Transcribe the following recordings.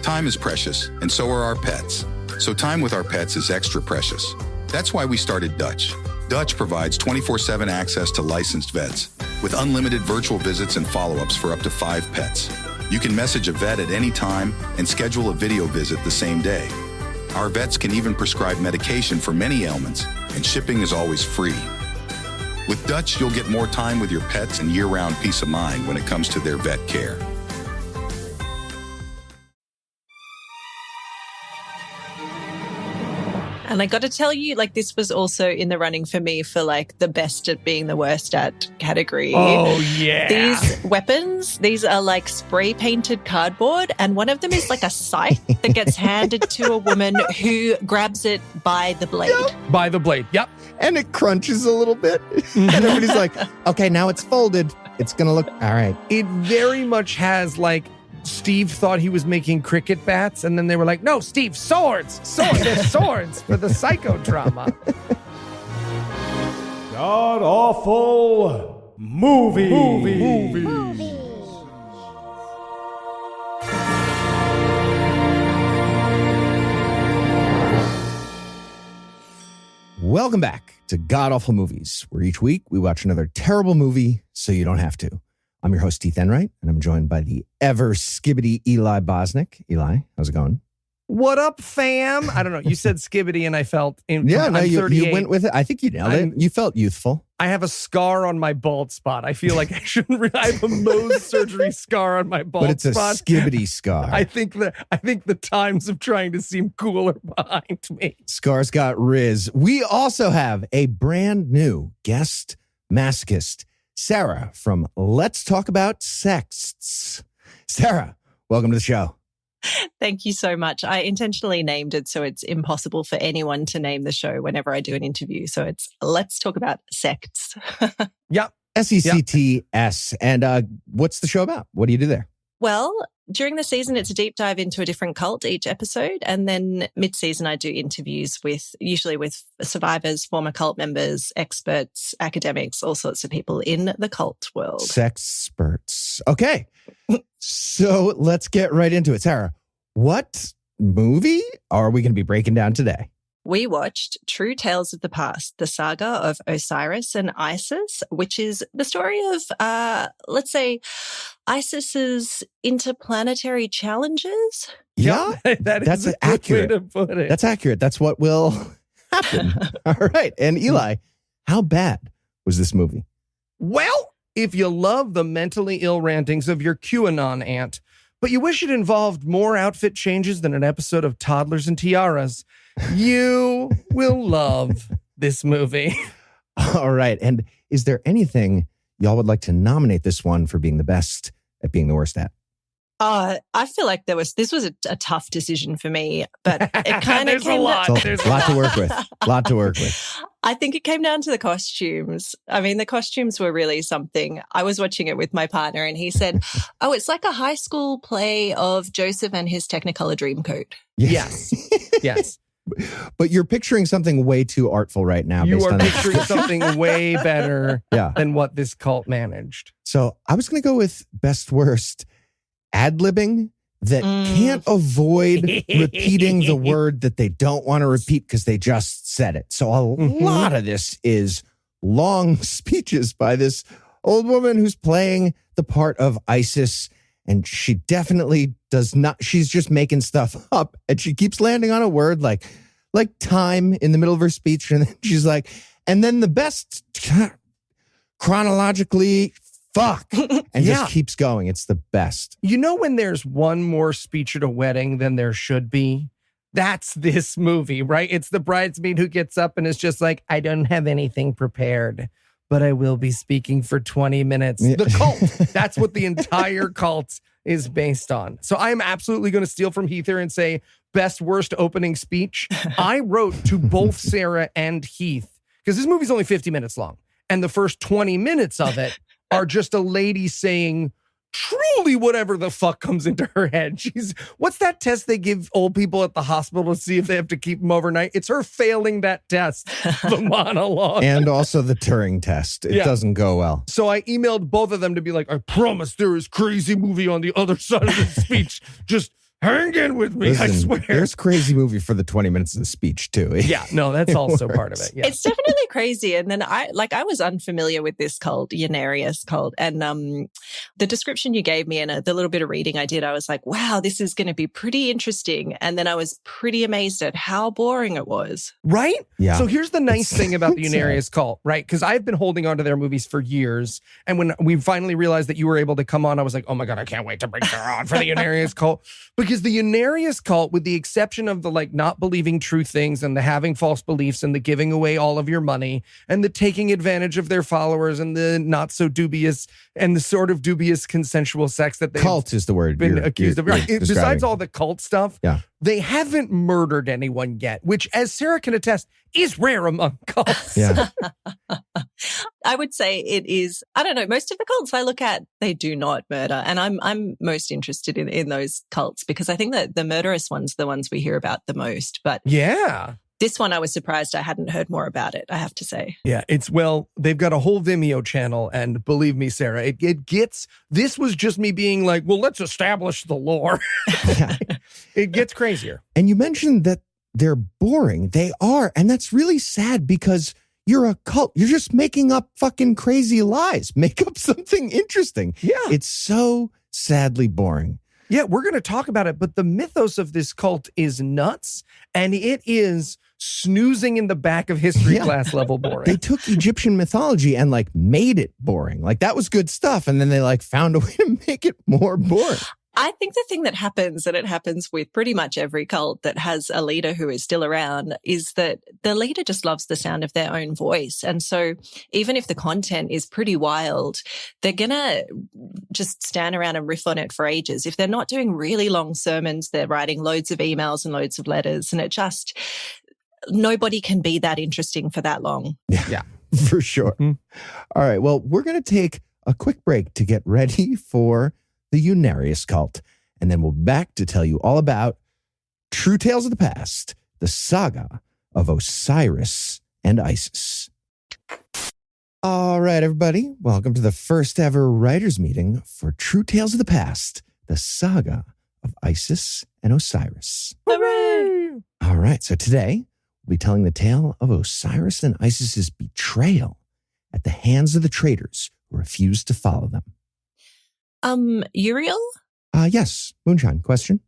Time is precious, and so are our pets. So time with our pets is extra precious. That's why we started Dutch. Dutch provides 24/7 access to licensed vets, with unlimited virtual visits and follow-ups for up to 5 pets. You can message a vet at any time and schedule a video visit the same day. Our vets can even prescribe medication for many ailments, and shipping is always free. With Dutch, you'll get more time with your pets and year-round peace of mind when it comes to their vet care. And I got to tell you, like, this was also in the running for me for, like, the best at being the worst at category. Oh, yeah. These weapons, these are like spray-painted cardboard, and one of them is like a scythe that gets handed to a woman who grabs it by the blade. Yep. By the blade, yep. And it crunches a little bit. And everybody's like, okay, now it's folded. It's going to look, all right. It very much has, like, Steve thought he was making cricket bats, and then they were like, no, Steve, swords! They're swords for the psychodrama. God-Awful Movies. Welcome back to God-Awful Movies, where each week we watch another terrible movie so you don't have to. I'm your host, Heath Enright, and I'm joined by the ever-skibbity Eli Bosnick. Eli, how's it going? What up, fam? I don't know. You said skibbity, and I felt... You went with it. I think you nailed it. You felt youthful. I have a scar on my bald spot. I feel like I shouldn't... I have a Mohs surgery scar on my bald spot. But it's a skibbity scar. I think the times of trying to seem cool are behind me. Scars got Riz. We also have a brand new guest masochist, Sarah from Let's Talk About Sects. Sarah, welcome to the show. Thank you so much. I intentionally named it so it's impossible for anyone to name the show whenever I do an interview. So it's Let's Talk About Sects. Yep. SECTS. And what's the show about? What do you do there? Well, during the season, it's a deep dive into a different cult each episode. And then mid-season, I do interviews usually with survivors, former cult members, experts, academics, all sorts of people in the cult world. Sexperts. Okay. So let's get right into it. Sarah, what movie are we going to be breaking down today? We watched True Tales of the Past, the Saga of Osiris and Isis, which is the story of, let's say, Isis's interplanetary challenges. Yeah, that's accurate way to put it. That's accurate. That's what will happen. All right. And Eli, how bad was this movie? Well, if you love the mentally ill rantings of your QAnon aunt, but you wish it involved more outfit changes than an episode of Toddlers and Tiaras, you will love this movie. All right. And is there anything y'all would like to nominate this one for being the best at being the worst at? I feel like this was a tough decision for me, but it kind of came down. There's a lot to work with. A lot to work with. I think it came down to the costumes. I mean, the costumes were really something. I was watching it with my partner and he said, oh, it's like a high school play of Joseph and his Technicolor Dreamcoat. Yes. Yes. But you're picturing something way too artful right now. You are picturing something way better yeah. than what this cult managed. So I was going to go with best worst ad-libbing that can't avoid repeating the word that they don't want to repeat because they just said it. So a lot of this is long speeches by this old woman who's playing the part of Isis. And she definitely does not, she's just making stuff up. And she keeps landing on a word like time in the middle of her speech. And then she's like, and then the best chronologically, fuck. And just keeps going. It's the best. You know when there's one more speech at a wedding than there should be? That's this movie, right? It's the bridesmaid who gets up and is just like, I don't have anything prepared, but I will be speaking for 20 minutes. The cult. That's what the entire cult is based on. So I'm absolutely going to steal from Heath here and say best worst opening speech. I wrote to both Sarah and Heath, because this movie's only 50 minutes long. And the first 20 minutes of it are just a lady saying truly whatever the fuck comes into her head. What's that test they give old people at the hospital to see if they have to keep them overnight? It's her failing that test, the monologue. And also the Turing test. It doesn't go well. So I emailed both of them to be like, I promise there is crazy movie on the other side of the speech. Just Hang in with me, I Listen, swear. there's crazy movie for the 20 minutes of the speech, too. Yeah, no, that's also part of it. Yeah. It's definitely crazy. And then I was unfamiliar with this cult, Unarius cult. And the description you gave me and the little bit of reading I did, I was like, wow, this is going to be pretty interesting. And then I was pretty amazed at how boring it was. Right? Yeah. So here's the nice thing about the Unarius cult, right? Because I've been holding on to their movies for years. And when we finally realized that you were able to come on, I was like, oh my God, I can't wait to bring her on for the Unarius cult. Because the Unarius cult, with the exception of the like not believing true things and the having false beliefs and the giving away all of your money and the taking advantage of their followers and the not so dubious and the sort of dubious consensual sex that they've Cult is the word been you're accused of. Right. describing. Besides all the cult stuff, Yeah. they haven't murdered anyone yet, which, as Sarah can attest, is rare among cults. Yeah. I would say it is, I don't know, most of the cults I look at, they do not murder. And I'm most interested in those cults because I think that the murderous ones are the ones we hear about the most. But Yeah. this one, I was surprised I hadn't heard more about it, I have to say. Yeah, they've got a whole Vimeo channel, and believe me, Sarah, this was just me being like, well, let's establish the lore. Yeah. It gets crazier. And you mentioned that they're boring. They are. And that's really sad because you're a cult. You're just making up fucking crazy lies. Make up something interesting. Yeah. It's so sadly boring. Yeah, we're going to talk about it, but the mythos of this cult is nuts, and it is snoozing in the back of history class level boring. They took Egyptian mythology and like made it boring. Like that was good stuff. And then they like found a way to make it more boring. I think the thing that happens, and it happens with pretty much every cult that has a leader who is still around, is that the leader just loves the sound of their own voice. And so even if the content is pretty wild, they're going to just stand around and riff on it for ages. If they're not doing really long sermons, they're writing loads of emails and loads of letters. And it just, nobody can be that interesting for that long. Yeah. For sure. Mm-hmm. All right. Well, we're going to take a quick break to get ready for the Unarius cult. And then we'll be back to tell you all about True Tales of the Past, the Saga of Osiris and Isis. All right, everybody. Welcome to the first ever writers meeting for True Tales of the Past, the Saga of Isis and Osiris. Hooray! All right. So today we'll be telling the tale of Osiris and Isis's betrayal at the hands of the traitors who refused to follow them. Uriel? Yes. Moonshine, question?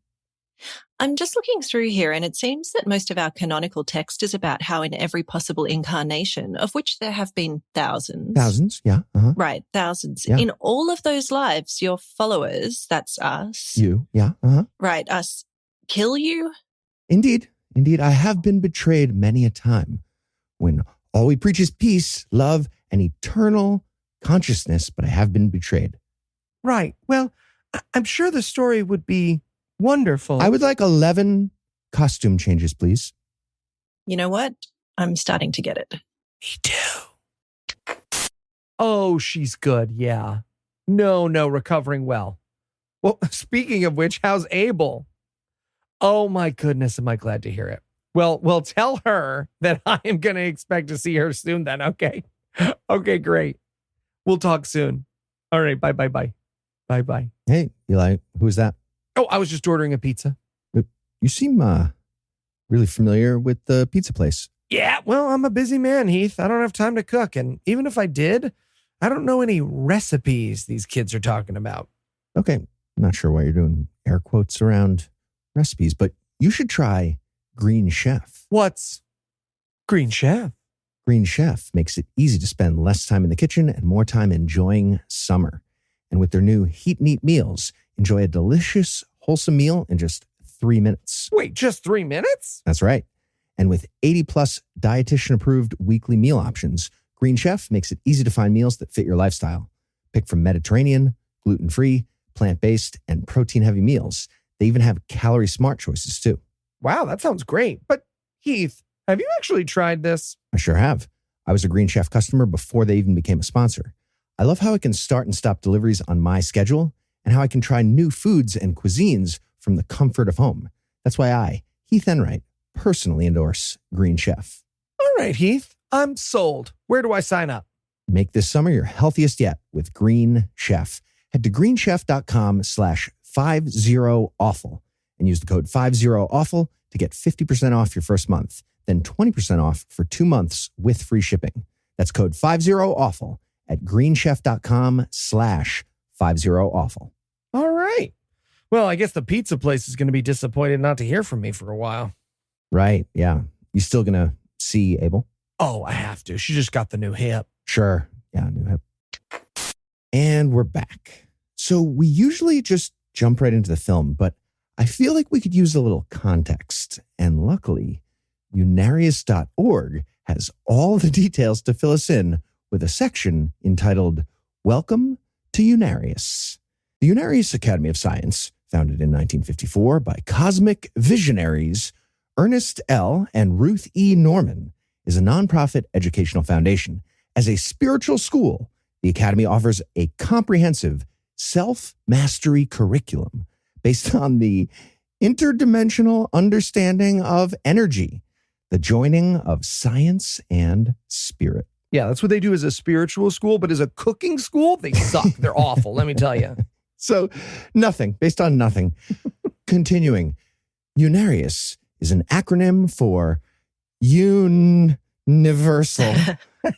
I'm just looking through here, and it seems that most of our canonical text is about how in every possible incarnation, of which there have been thousands. Thousands, yeah. Uh-huh. Right, thousands. Yeah. In all of those lives, your followers, that's us. You, yeah. Uh-huh. Right, us, kill you? Indeed. I have been betrayed many a time when all we preach is peace, love, and eternal consciousness, but I have been betrayed. Right. Well, I'm sure the story would be wonderful. I would like 11 costume changes, please. You know what? I'm starting to get it. Me too. Oh, she's good. Yeah. No, recovering well. Well, speaking of which, how's Abel? Oh my goodness, am I glad to hear it. Well, tell her that I am going to expect to see her soon then, okay? Okay, great. We'll talk soon. All right, bye. Bye. Hey, Eli, who's that? Oh, I was just ordering a pizza. You seem really familiar with the pizza place. Yeah, well, I'm a busy man, Heath. I don't have time to cook. And even if I did, I don't know any recipes these kids are talking about. Okay, I'm not sure why you're doing air quotes around recipes, but you should try Green Chef. What's Green Chef? Green Chef makes it easy to spend less time in the kitchen and more time enjoying summer. And with their new Heat and Eat meals, enjoy a delicious, wholesome meal in just 3 minutes. Wait, just 3 minutes? That's right. And with 80 plus dietitian-approved weekly meal options, Green Chef makes it easy to find meals that fit your lifestyle. Pick from Mediterranean, gluten-free, plant-based, and protein-heavy meals. They even have calorie-smart choices, too. Wow, that sounds great. But Heath, have you actually tried this? I sure have. I was a Green Chef customer before they even became a sponsor. I love how I can start and stop deliveries on my schedule and how I can try new foods and cuisines from the comfort of home. That's why I, Heath Enright, personally endorse Green Chef. All right, Heath, I'm sold. Where do I sign up? Make this summer your healthiest yet with Green Chef. Head to greenchef.com/50awful and use the code 50AWFUL to get 50% off your first month, then 20% off for 2 months with free shipping. That's code 50AWFUL at greenchef.com/50awful. All right. Well, I guess the pizza place is going to be disappointed not to hear from me for a while. Right. Yeah. You still going to see Abel? Oh, I have to. She just got the new hip. Sure. Yeah, new hip. And we're back. So we usually just jump right into the film, but I feel like we could use a little context. And luckily, Unarius.org has all the details to fill us in with a section entitled Welcome to Unarius. The Unarius Academy of Science, founded in 1954 by cosmic visionaries Ernest L. and Ruth E. Norman, is a nonprofit educational foundation. As a spiritual school, the Academy offers a comprehensive self-mastery curriculum based on the interdimensional understanding of energy, the joining of science and spirit. Yeah, that's what they do as a spiritual school, but as a cooking school, they suck. They're awful, let me tell you. So nothing, based on nothing. Continuing, Unarius is an acronym for universal,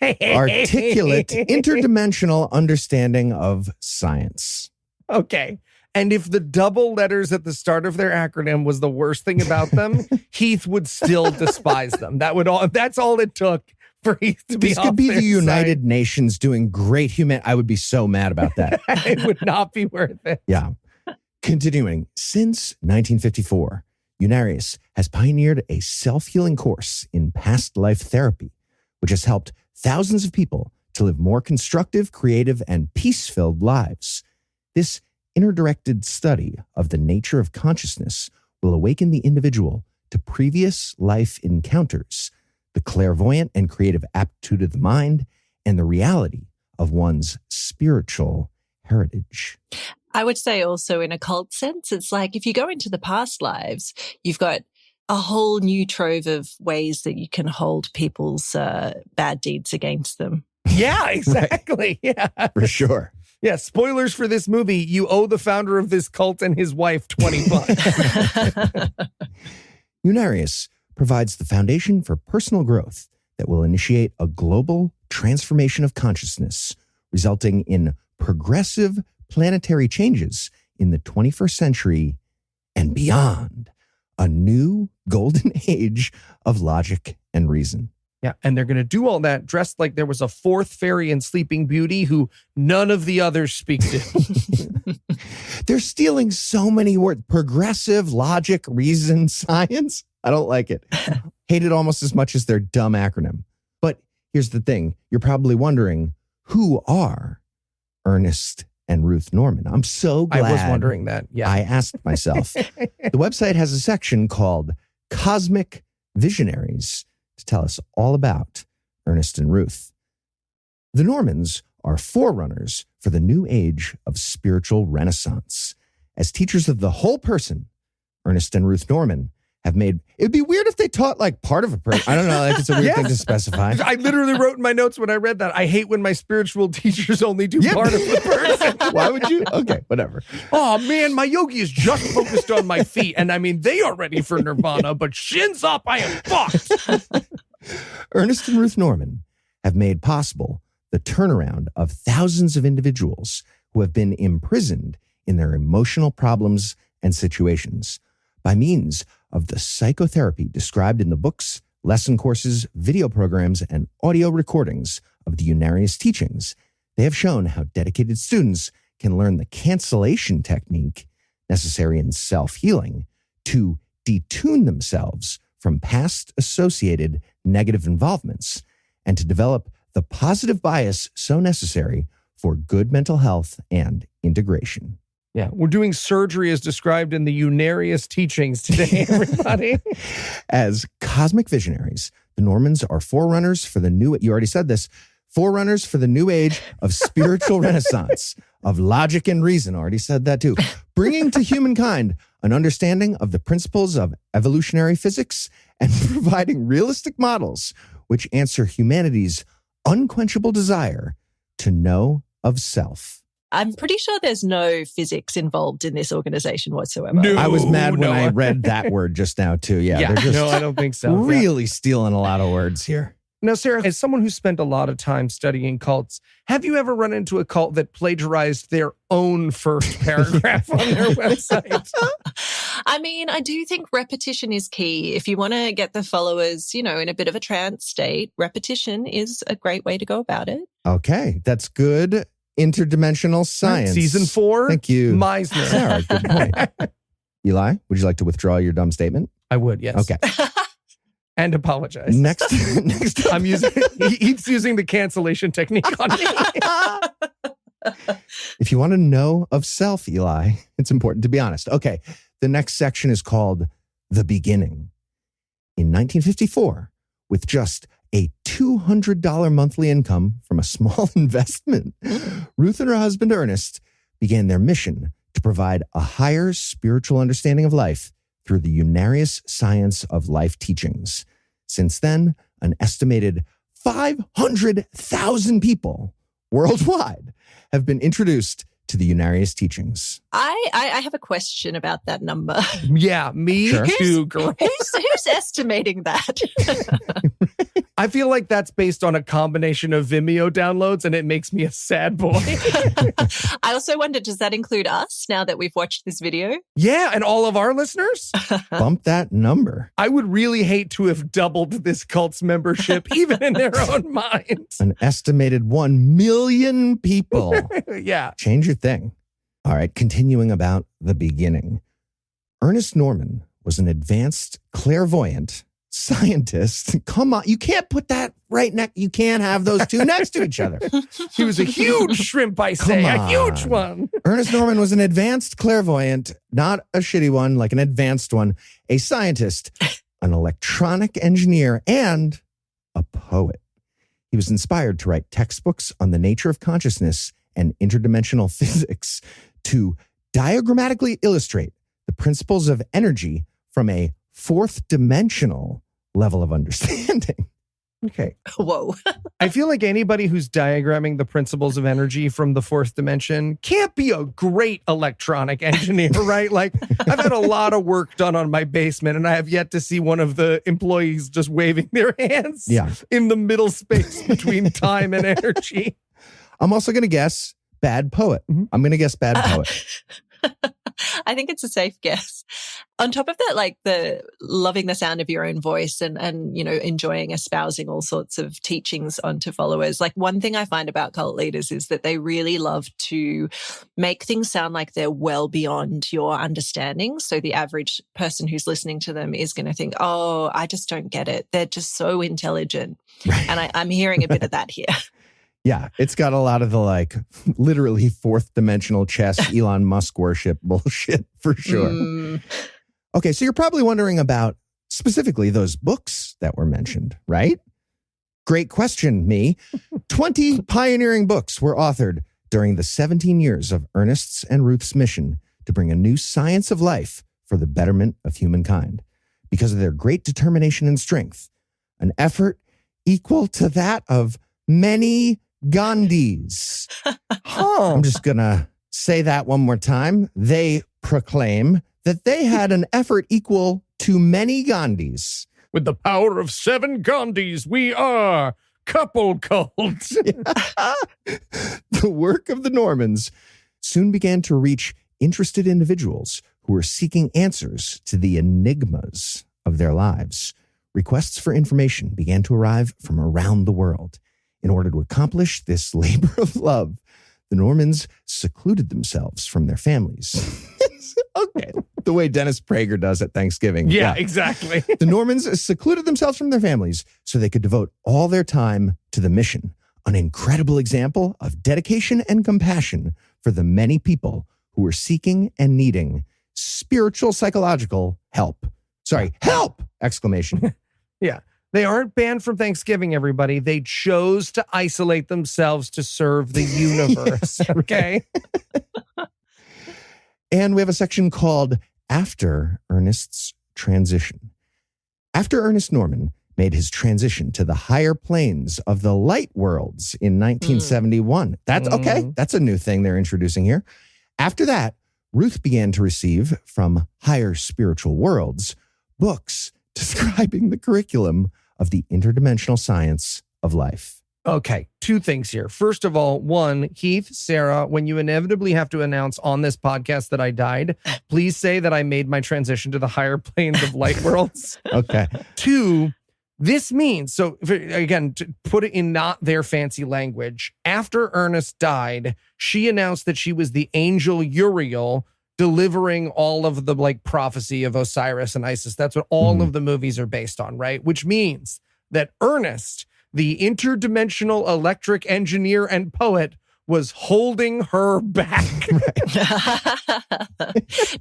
articulate, interdimensional understanding of science. Okay. And if the double letters at the start of their acronym was the worst thing about them, Heath would still despise them. That's all it took for Heath to be This off could be their the United side. Nations doing great human. I would be so mad about that. It would not be worth it. Yeah. Continuing, since 1954, Unarius has pioneered a self-healing course in past life therapy, which has helped thousands of people to live more constructive, creative, and peace-filled lives. This interdirected study of the nature of consciousness will awaken the individual to previous life encounters, the clairvoyant and creative aptitude of the mind, and the reality of one's spiritual heritage. I would say also in a cult sense, it's like if you go into the past lives, you've got a whole new trove of ways that you can hold people's bad deeds against them. Yeah, exactly. Yeah. For sure. Yeah, spoilers for this movie. You owe the founder of this cult and his wife $20. Unarius provides the foundation for personal growth that will initiate a global transformation of consciousness, resulting in progressive planetary changes in the 21st century and beyond, a new golden age of logic and reason. Yeah, and they're going to do all that dressed like there was a fourth fairy in Sleeping Beauty who none of the others speak to. They're stealing so many words. Progressive, logic, reason, science. I don't like it. Hate it almost as much as their dumb acronym. But here's the thing. You're probably wondering, who are Ernest and Ruth Norman? I'm so glad I was wondering that. Yeah. I asked myself. The website has a section called Cosmic Visionaries to tell us all about Ernest and Ruth. The Normans are forerunners for the new age of spiritual renaissance. As teachers of the whole person, Ernest and Ruth Norman have made, it'd be weird if they taught like part of a person. I don't know, like it's a weird thing to specify. I literally wrote in my notes when I read that, I hate when my spiritual teachers only do part of the person. Why would you? Okay, whatever. Oh man, my yogi is just focused on my feet. And I mean, they are ready for nirvana, but shins up, I am fucked. Ernest and Ruth Norman have made possible the turnaround of thousands of individuals who have been imprisoned in their emotional problems and situations by means of the psychotherapy described in the books, lesson courses, video programs, and audio recordings of the Unarius teachings. They have shown how dedicated students can learn the cancellation technique necessary in self-healing to detune themselves from past associated negative involvements and to develop the positive bias so necessary for good mental health and integration. Yeah, we're doing surgery as described in the Unarius teachings today, everybody. As cosmic visionaries, the Normans are forerunners for the new, you already said this, forerunners for the new age of spiritual renaissance, of logic and reason, already said that too, bringing to humankind an understanding of the principles of evolutionary physics and providing realistic models which answer humanity's unquenchable desire to know of self. I'm pretty sure there's no physics involved in this organization whatsoever. No. I was mad when no. I read that word just now, too. Yeah, they're just no, I don't think so. really stealing a lot of words here. Now, Sarah, as someone who spent a lot of time studying cults, have you ever run into a cult that plagiarized their own first paragraph on their website? I mean, I do think repetition is key. If you want to get the followers, in a bit of a trance state, repetition is a great way to go about it. Okay, that's good interdimensional science. Season 4. Thank you. Meisner. Sarah, good point. Eli, would you like to withdraw your dumb statement? I would, yes. Okay. And apologize. Next I'm using, he's using the cancellation technique on me. If you want to know of self, Eli, it's important to be honest. Okay, the next section is called The Beginning. In 1954, with just a $200 monthly income from a small investment, Ruth and her husband, Ernest, began their mission to provide a higher spiritual understanding of life through the Unarius science of life teachings. Since then, an estimated 500,000 people worldwide have been introduced to the Unarius teachings. I have a question about that number. Yeah, me Sure. too, girl. Who's estimating that? I feel like that's based on a combination of Vimeo downloads, and it makes me a sad boy. I also wonder, does that include us now that we've watched this video? Yeah, and all of our listeners? Bump that number. I would really hate to have doubled this cult's membership, even in their own minds. An estimated 1 million people. Yeah. Change your thing. All right, continuing about the beginning. Ernest Norman was an advanced clairvoyant scientist. Come on, you can't put that right next. You can't have those two next to each other. He was a huge shrimp, I say. Come A huge on. one. Ernest Norman was an advanced clairvoyant, not a shitty one, like an advanced one, a scientist, an electronic engineer, and a poet. He was inspired to write textbooks on the nature of consciousness and interdimensional physics to diagrammatically illustrate the principles of energy from a fourth dimensional level of understanding. Okay. Whoa. I feel like anybody who's diagramming the principles of energy from the fourth dimension can't be a great electronic engineer, right? Like, I've had a lot of work done on my basement, and I have yet to see one of the employees just waving their hands in the middle space between time and energy. I'm also going to guess bad poet. I'm going to guess bad poet. I think it's a safe guess. On top of that, like the loving the sound of your own voice and enjoying espousing all sorts of teachings onto followers. Like, one thing I find about cult leaders is that they really love to make things sound like they're well beyond your understanding. So the average person who's listening to them is going to think, oh, I just don't get it. They're just so intelligent. Right. And I'm hearing a bit of that here. Yeah, it's got a lot of the literally fourth dimensional chess, Elon Musk worship bullshit for sure. Okay, so you're probably wondering about specifically those books that were mentioned, right? Great question, me. 20 pioneering books were authored during the 17 years of Ernest's and Ruth's mission to bring a new science of life for the betterment of humankind. Because of their great determination and strength, an effort equal to that of many Gandhis. I'm just going to say that one more time. They proclaim that they had an effort equal to many Gandhis. With the power of 7 Gandhis, we are couple cult. The work of the Normans soon began to reach interested individuals who were seeking answers to the enigmas of their lives. Requests for information began to arrive from around the world. In order to accomplish this labor of love, the Normans secluded themselves from their families. Okay. The way Dennis Prager does at Thanksgiving. Yeah, exactly. The Normans secluded themselves from their families so they could devote all their time to the mission. An incredible example of dedication and compassion for the many people who were seeking and needing spiritual psychological help. Sorry, help! Exclamation. Yeah. They aren't banned from Thanksgiving, everybody. They chose to isolate themselves to serve the universe. Okay. And we have a section called After Ernest's Transition. After Ernest Norman made his transition to the higher planes of the light worlds in 1971. That's okay. That's a new thing they're introducing here. After that, Ruth began to receive from higher spiritual worlds books describing the curriculum of the interdimensional science of life. Okay, two things here. First of all, one, Heath, Sarah, when you inevitably have to announce on this podcast that I died, please say that I made my transition to the higher planes of light worlds. Okay. Two, this means, so again, to put it in not their fancy language, after Ernest died, she announced that she was the angel Uriel delivering all of the prophecy of Osiris and Isis. That's what all of the movies are based on, right? Which means that Ernest, the interdimensional electric engineer and poet, was holding her back.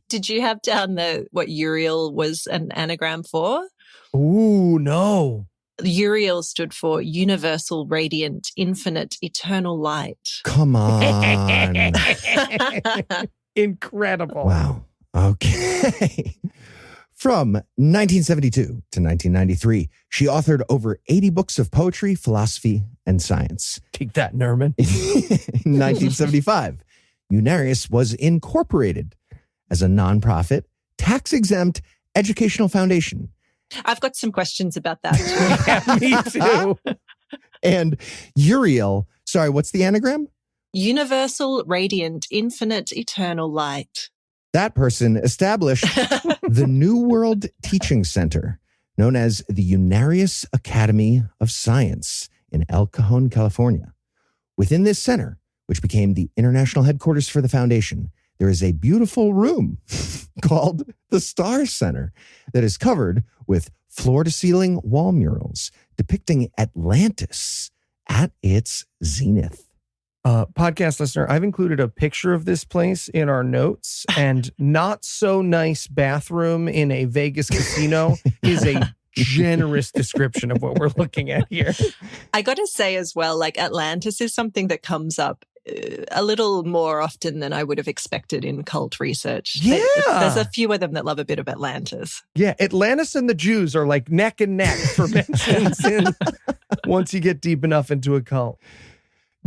Did you have down what Uriel was an anagram for? Ooh, no. Uriel stood for Universal, Radiant, Infinite, Eternal Light. Come on. Incredible. Wow. Okay. From 1972 to 1993, she authored over 80 books of poetry, philosophy, and science. Take that, Norman. In 1975, Unarius was incorporated as a nonprofit, tax-exempt educational foundation. I've got some questions about that too. Yeah, me too. And Uriel, sorry, what's the anagram? Universal, Radiant, Infinite, Eternal Light. That person established the New World Teaching Center, known as the Unarius Academy of Science in El Cajon, California. Within this center, which became the international headquarters for the foundation, there is a beautiful room called the Star Center that is covered with floor-to-ceiling wall murals depicting Atlantis at its zenith. Podcast listener, I've included a picture of this place in our notes, and not so nice bathroom in a Vegas casino is a generous description of what we're looking at here. I got to say as well, Atlantis is something that comes up a little more often than I would have expected in cult research. Yeah. There's a few of them that love a bit of Atlantis. Yeah, Atlantis and the Jews are like neck and neck for mentions once you get deep enough into a cult.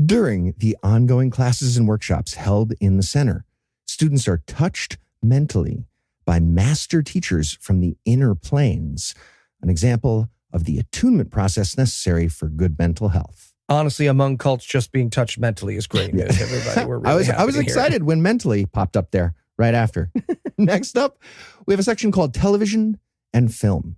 During the ongoing classes and workshops held in the center, students are touched mentally by master teachers from the inner planes, an example of the attunement process necessary for good mental health. Honestly, among cults, just being touched mentally is great news, everybody. We're really I was excited when mentally popped up there right after. Next up, we have a section called Television and Film.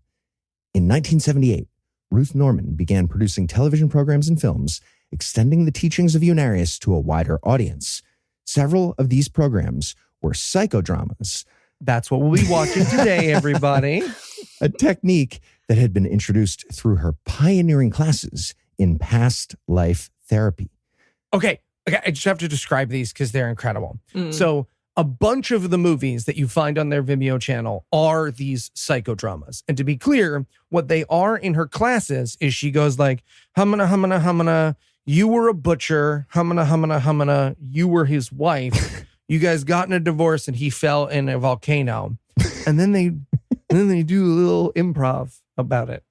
In 1978, Ruth Norman began producing television programs and films, extending the teachings of Unarius to a wider audience. Several of these programs were psychodramas. That's what we'll be watching today, everybody. A technique that had been introduced through her pioneering classes in past life therapy. Okay, I just have to describe these because they're incredible. So a bunch of the movies that you find on their Vimeo channel are these psychodramas. And to be clear, what they are in her classes is she goes like, humana, humana, humana, you were a butcher, humana, humana, humana, you were his wife. You guys got in a divorce and he fell in a volcano. And then they do a little improv about it.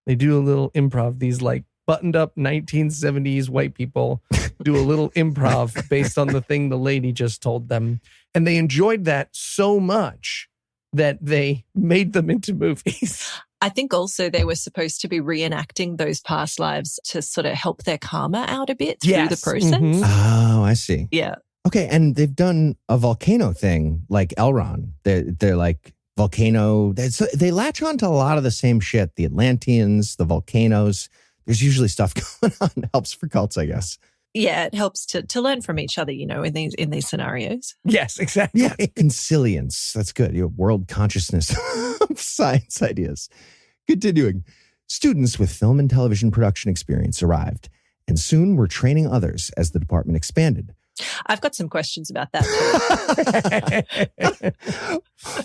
They do a little improv. These buttoned up 1970s white people do a little improv based on the thing the lady just told them. And they enjoyed that so much that they made them into movies. I think also they were supposed to be reenacting those past lives to sort of help their karma out a bit through the process. Mm-hmm. Oh, I see. Yeah. Okay, and they've done a volcano thing like Elron. They're like volcano. They latch on to a lot of the same shit. The Atlanteans, the volcanoes. There's usually stuff going on. It helps for cults, I guess. Yeah, it helps to learn from each other, in these scenarios. Yes, exactly. Yeah, consilience. That's good. Your world consciousness of science ideas. Continuing. Students with film and television production experience arrived, and soon were training others as the department expanded. I've got some questions about that too.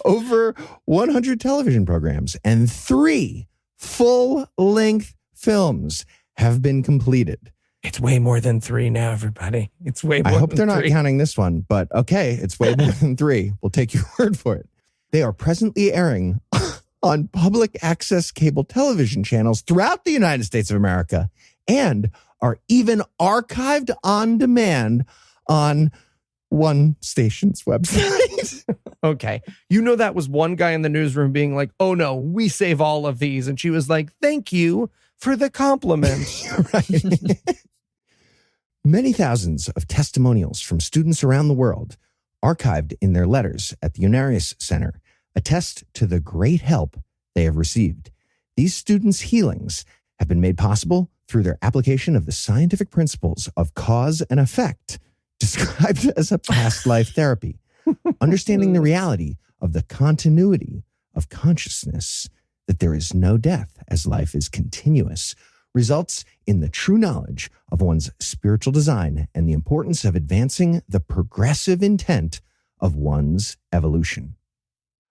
Over 100 television programs and 3 full-length films have been completed. It's way more than 3 now, everybody. It's way more than 3. I hope they're not counting this one, but okay, it's way more than 3. We'll take your word for it. They are presently airing on public access cable television channels throughout the United States of America and are even archived on demand on one station's website. Okay. You know, that was one guy in the newsroom being like, oh no, we save all of these. And she was like, thank you for the compliment. Right. Many thousands of testimonials from students around the world, archived in their letters at the Unarius Center, attest to the great help they have received. These students' healings have been made possible through their application of the scientific principles of cause and effect, described as a past life therapy, understanding the reality of the continuity of consciousness, that there is no death as life is continuous, results in the true knowledge of one's spiritual design and the importance of advancing the progressive intent of one's evolution.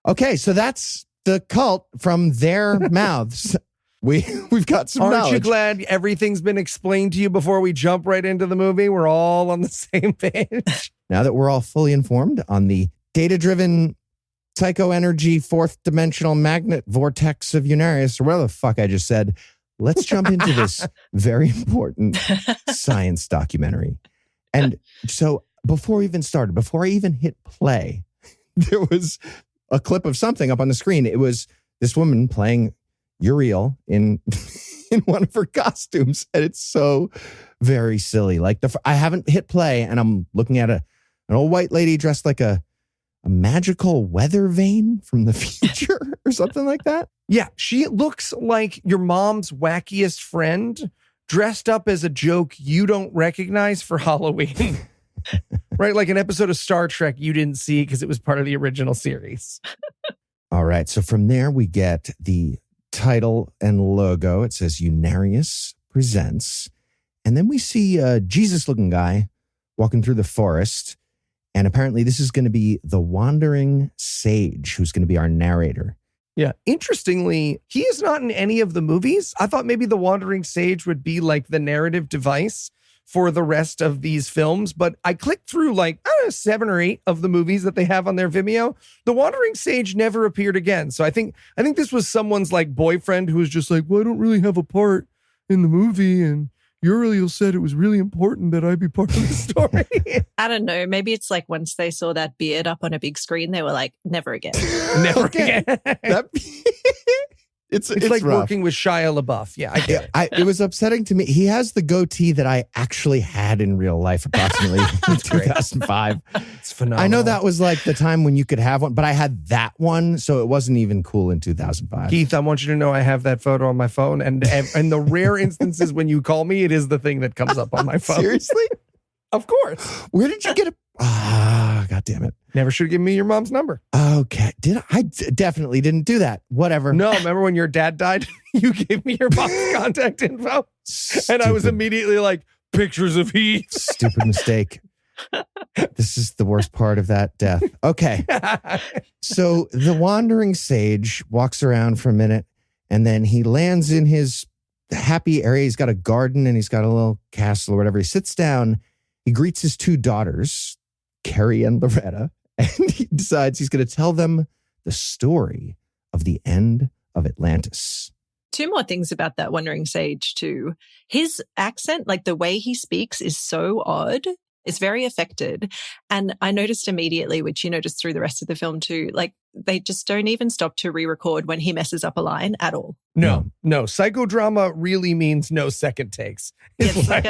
Okay, so that's the cult from their mouths. We've got some Aren't knowledge. you glad everything's been explained to you before we jump right into the movie? We're all on the same page. Now that we're all fully informed on the data-driven psychoenergy fourth dimensional magnet vortex of Unarius, or whatever the fuck I just said, let's jump into this very important science documentary. And so before we even started, before I even hit play, there was a clip of something up on the screen. It was this woman playing Uriel in one of her costumes, and it's so very silly. Like I haven't hit play, and I'm looking at an old white lady dressed like a magical weather vane from the future or something like that. Yeah, she looks like your mom's wackiest friend dressed up as a joke you don't recognize for Halloween. Right? Like an episode of Star Trek you didn't see because it was part of the original series. All right. So from there, we get the title and logo. It says Unarius Presents. And then we see a Jesus-looking guy walking through the forest. And apparently this is going to be the wandering sage who's going to be our narrator. Yeah. Interestingly, he is not in any of the movies. I thought maybe the wandering sage would be like the narrative device for the rest of these films. But I clicked through like, I don't know, 7 or 8 of the movies that they have on their Vimeo. The wandering sage never appeared again. So I think this was someone's like boyfriend who was just like, well, I don't really have a part in the movie. And Uriel said it was really important that I be part of the story. I don't know. Maybe it's like once they saw that beard up on a big screen, they were like, never again. Never again. It's like rough. working with Shia LaBeouf. Yeah, I get it. It was upsetting to me. He has the goatee that I actually had in real life approximately in 2005. It's phenomenal. I know that was like the time when you could have one, but I had that one, so it wasn't even cool in 2005. Keith, I want you to know I have that photo on my phone, and in the rare instances when you call me, it is the thing that comes up on my phone. Seriously? Of course. Where did you get it? Ah, God damn it. Never should have given me your mom's number. Okay. I definitely didn't do that. Whatever. No, remember when your dad died? You gave me your mom's contact info. And I was immediately like, pictures of Heath. Stupid mistake. This is the worst part of that death. Okay. So the wandering sage walks around for a minute, and then he lands in his happy area. He's got a garden and he's got a little castle or whatever. He sits down. He greets his 2 daughters, Carrie and Loretta, and he decides he's going to tell them the story of the end of Atlantis. 2 more things about that wandering sage too. His accent, like the way he speaks, is so odd. It's very affected. And I noticed immediately, which you noticed through the rest of the film too, like they just don't even stop to re-record when he messes up a line at all. No. Psychodrama really means no second takes. Yes, like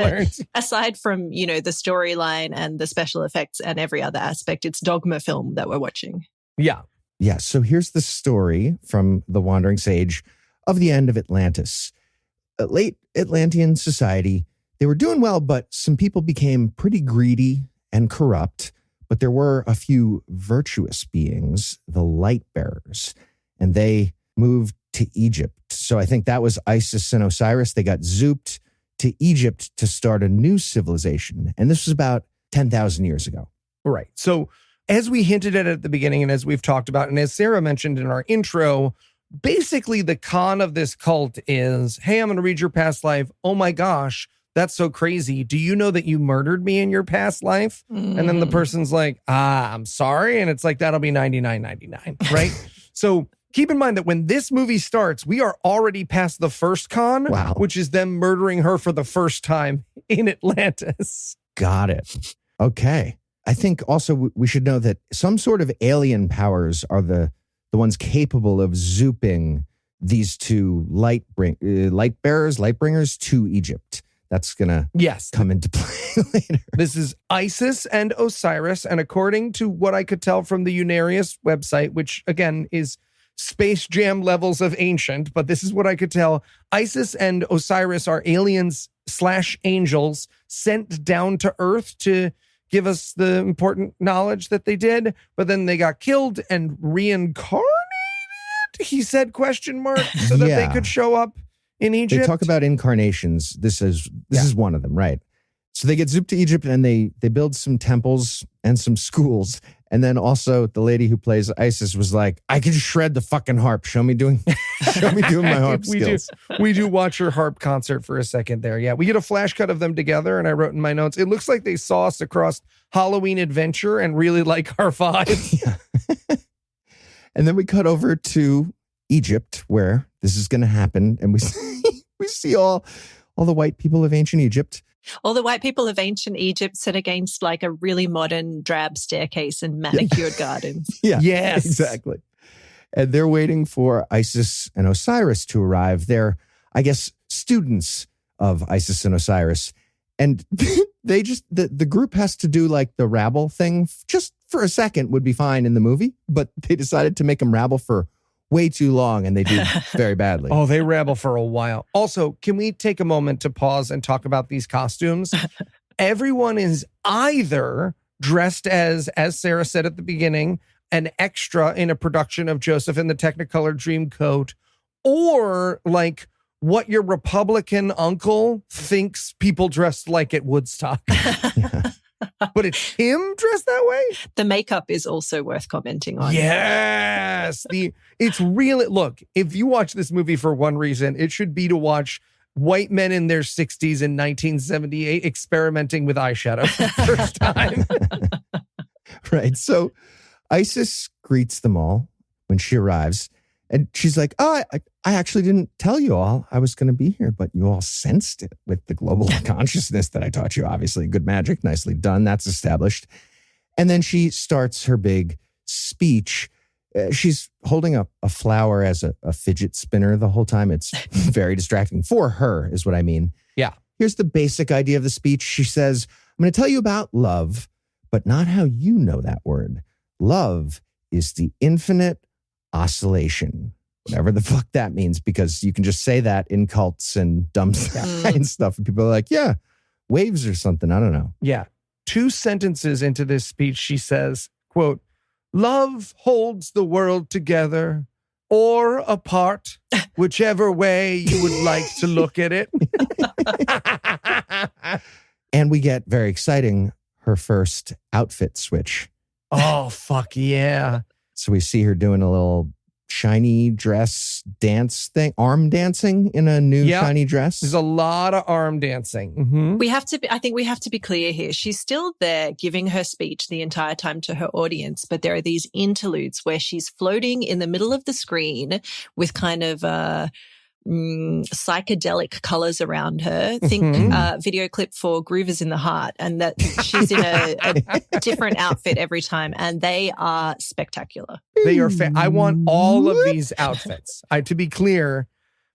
aside from, the storyline and the special effects and every other aspect, it's dogma film that we're watching. Yeah. Yeah. So here's the story from The Wandering Sage of the end of Atlantis. Late Atlantean society, they were doing well, but some people became pretty greedy and corrupt. But there were a few virtuous beings, the light bearers, and they moved to Egypt. So I think that was Isis and Osiris. They got zooped to Egypt to start a new civilization. And this was about 10,000 years ago. Right. So as we hinted at the beginning, and as we've talked about, and as Sarah mentioned in our intro, basically the con of this cult is, hey, I'm going to read your past life. Oh my gosh, that's so crazy. Do you know that you murdered me in your past life? And then the person's like, I'm sorry. And it's like, that'll be $99.99, right? So keep in mind that when this movie starts, we are already past the first con, which is them murdering her for the first time in Atlantis. Got it. Okay. I think also we should know that some sort of alien powers are the ones capable of zooping these two light bringers to Egypt. That's going to come into play later. This is Isis and Osiris. And according to what I could tell from the Unarius website, which again is Space Jam levels of ancient, but this is what I could tell. Isis and Osiris are aliens/angels sent down to Earth to give us the important knowledge that they did, but then they got killed and reincarnated, he said, so that they could show up in Egypt. They talk about incarnations. This is one of them, right? So they get zooped to Egypt and they build some temples and some schools. And then also the lady who plays Isis was like, I can shred the fucking harp. Show me doing my harp skills. We do watch her harp concert for a second there. Yeah, we get a flash cut of them together. And I wrote in my notes, it looks like they saw us across Halloween Adventure and really like our vibe. Yeah. And then we cut over to Egypt, where this is going to happen. And we see all the white people of ancient Egypt. All the white people of ancient Egypt sit against like a really modern drab staircase and manicured gardens. Yeah, yes, exactly. And they're waiting for Isis and Osiris to arrive. They're, I guess, students of Isis and Osiris. And they just, the group has to do like the rabble thing just for a second would be fine in the movie. But they decided to make them rabble for way too long, and they do very badly. Oh, they rabble for a while. Also, can we take a moment to pause and talk about these costumes? Everyone is either dressed as Sarah said at the beginning, an extra in a production of Joseph and the Technicolor Dreamcoat, or like what your Republican uncle thinks people dressed like at Woodstock. But it's him dressed that way? The makeup is also worth commenting on. Yes. It's really, look, if you watch this movie for one reason, it should be to watch white men in their 60s in 1978 experimenting with eyeshadow for the first time. Right. So Isis greets them all when she arrives. And she's like, oh, I actually didn't tell you all I was going to be here, but you all sensed it with the global consciousness that I taught you. Obviously, good magic. Nicely done. That's established. And then she starts her big speech. She's holding up a flower as a fidget spinner the whole time. It's very distracting for her, is what I mean. Yeah. Here's the basic idea of the speech. She says, I'm going to tell you about love, but not how you know that word. Love is the infinite oscillation, whatever the fuck that means, because you can just say that in cults and dumb and stuff. And people are like, yeah, waves or something. I don't know. Yeah. 2 sentences into this speech, she says, quote, love holds the world together or apart, whichever way you would like to look at it. And we get very exciting, her first outfit switch. Oh, fuck yeah. So we see her doing a little shiny dress dance thing, arm dancing in a new shiny dress. There's a lot of arm dancing. Mm-hmm. I think we have to be clear here. She's still there giving her speech the entire time to her audience, but there are these interludes where she's floating in the middle of the screen with kind of psychedelic colors around her. Think video clip for Groovers in the Heart, and that she's in a different outfit every time, and they are spectacular. They are. I want all of these outfits. To be clear,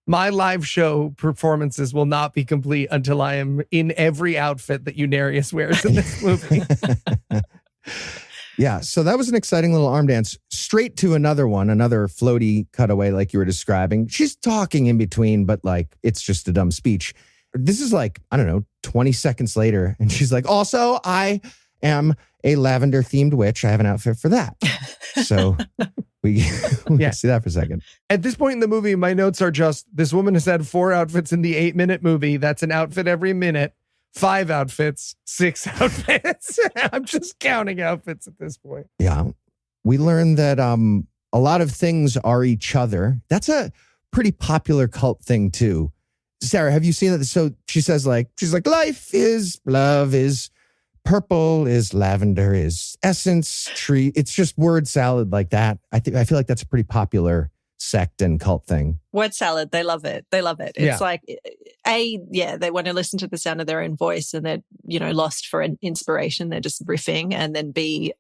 my live show performances will not be complete until I am in every outfit that Unarius wears in this movie. Yeah, so that was an exciting little arm dance. Straight to another floaty cutaway like you were describing. She's talking in between, but like it's just a dumb speech. This is like, I don't know, 20 seconds later. And she's like, also, I am a lavender themed witch. I have an outfit for that. So we see that for a second. At this point in the movie, my notes are just, this woman has had 4 outfits in the 8-minute movie. That's an outfit every minute. 5 outfits, 6 outfits. I'm just counting outfits at this point. Yeah. We learned that a lot of things are each other. That's a pretty popular cult thing too. Sarah, have you seen that? So she's like, life is, love is, purple is, lavender is, essence, tree. It's just word salad like that. I feel like that's a pretty popular sect and cult thing. Word salad. They love it. They love it. It's like, they want to listen to the sound of their own voice and they're, lost for an inspiration. They're just riffing. And then B,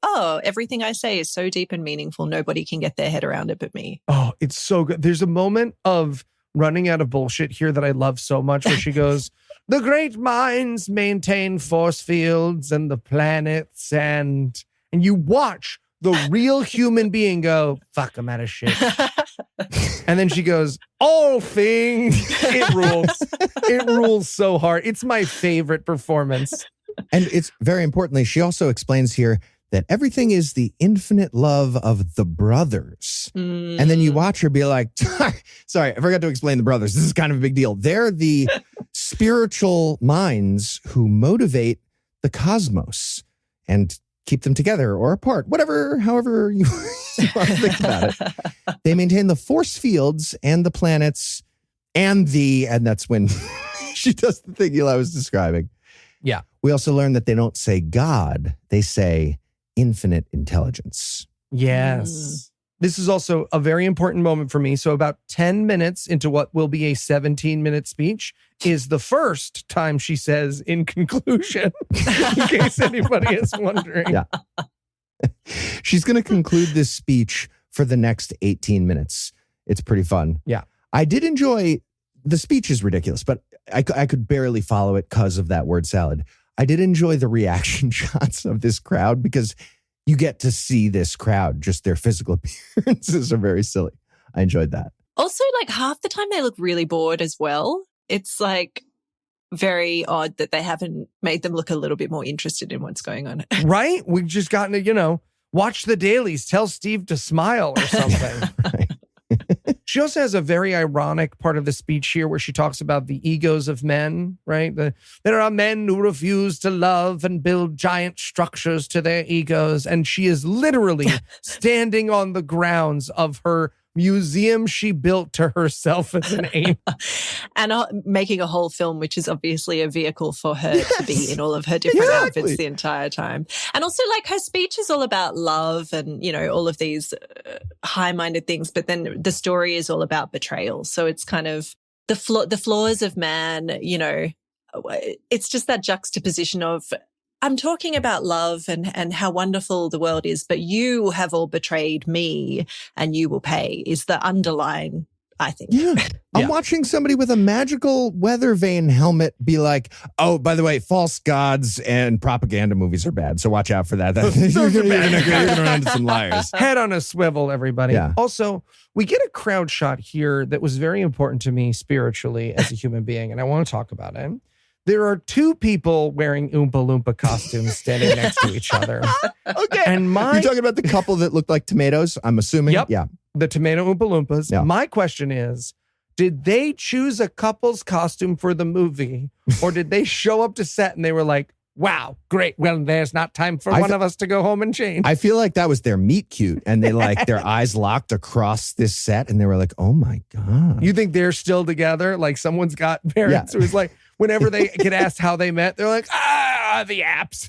everything I say is so deep and meaningful. Nobody can get their head around it but me. Oh, it's so good. There's a moment of running out of bullshit here that I love so much where she goes, the great minds maintain force fields and the planets and you watch the real human being go, fuck, I'm out of shit. And then she goes, all things. It rules. It rules so hard. It's my favorite performance. And it's very importantly, she also explains here that everything is the infinite love of the brothers. And then you watch her be like, sorry, I forgot to explain the brothers. This is kind of a big deal. They're the spiritual minds who motivate the cosmos and keep them together or apart, however you want to think about it. They maintain the force fields and the planets and that's when she does the thing Eli was describing. Yeah. We also learn that they don't say God, they say infinite intelligence. Yes. This is also a very important moment for me. So about 10 minutes into what will be a 17-minute speech is the first time she says in conclusion, in case anybody is wondering. Yeah. She's going to conclude this speech for the next 18 minutes. It's pretty fun. Yeah. I did enjoy, the speech is ridiculous, but I could barely follow it because of that word salad. I did enjoy the reaction shots of this crowd because you get to see this crowd, just their physical appearances are very silly. I enjoyed that. Also, like half the time they look really bored as well. It's like very odd that they haven't made them look a little bit more interested in what's going on. Right? We've just gotten to, watch the dailies, tell Steve to smile or something. Right. She also has a very ironic part of the speech here where she talks about the egos of men, right? There are men who refuse to love and build giant structures to their egos. And she is literally standing on the grounds of her museum she built to herself as an aim. And making a whole film, which is obviously a vehicle for her to be in all of her different outfits the entire time. And also, like, her speech is all about love and, all of these high-minded things. But then the story is all about betrayal. So it's kind of the flaws of man, it's just that juxtaposition of, I'm talking about love and how wonderful the world is, but you have all betrayed me and you will pay is the underline, I think. Yeah. I'm watching somebody with a magical weather vane helmet be like, oh, by the way, false gods and propaganda movies are bad. So watch out for that. You're going to run into some liars. Head on a swivel, everybody. Yeah. Also, we get a crowd shot here that was very important to me spiritually as a human being, and I want to talk about it. There are two people wearing Oompa Loompa costumes standing next to each other. Okay. And You're talking about the couple that looked like tomatoes, I'm assuming? Yep. Yeah. The tomato Oompa Loompas. Yeah. My question is, did they choose a couple's costume for the movie? Or did they show up to set and they were like, wow, great. Well, there's not time for one of us to go home and change. I feel like that was their meet cute. And they their eyes locked across this set and they were like, oh my God. You think they're still together? Like someone's got parents who's like, whenever they get asked how they met, they're like, the apps.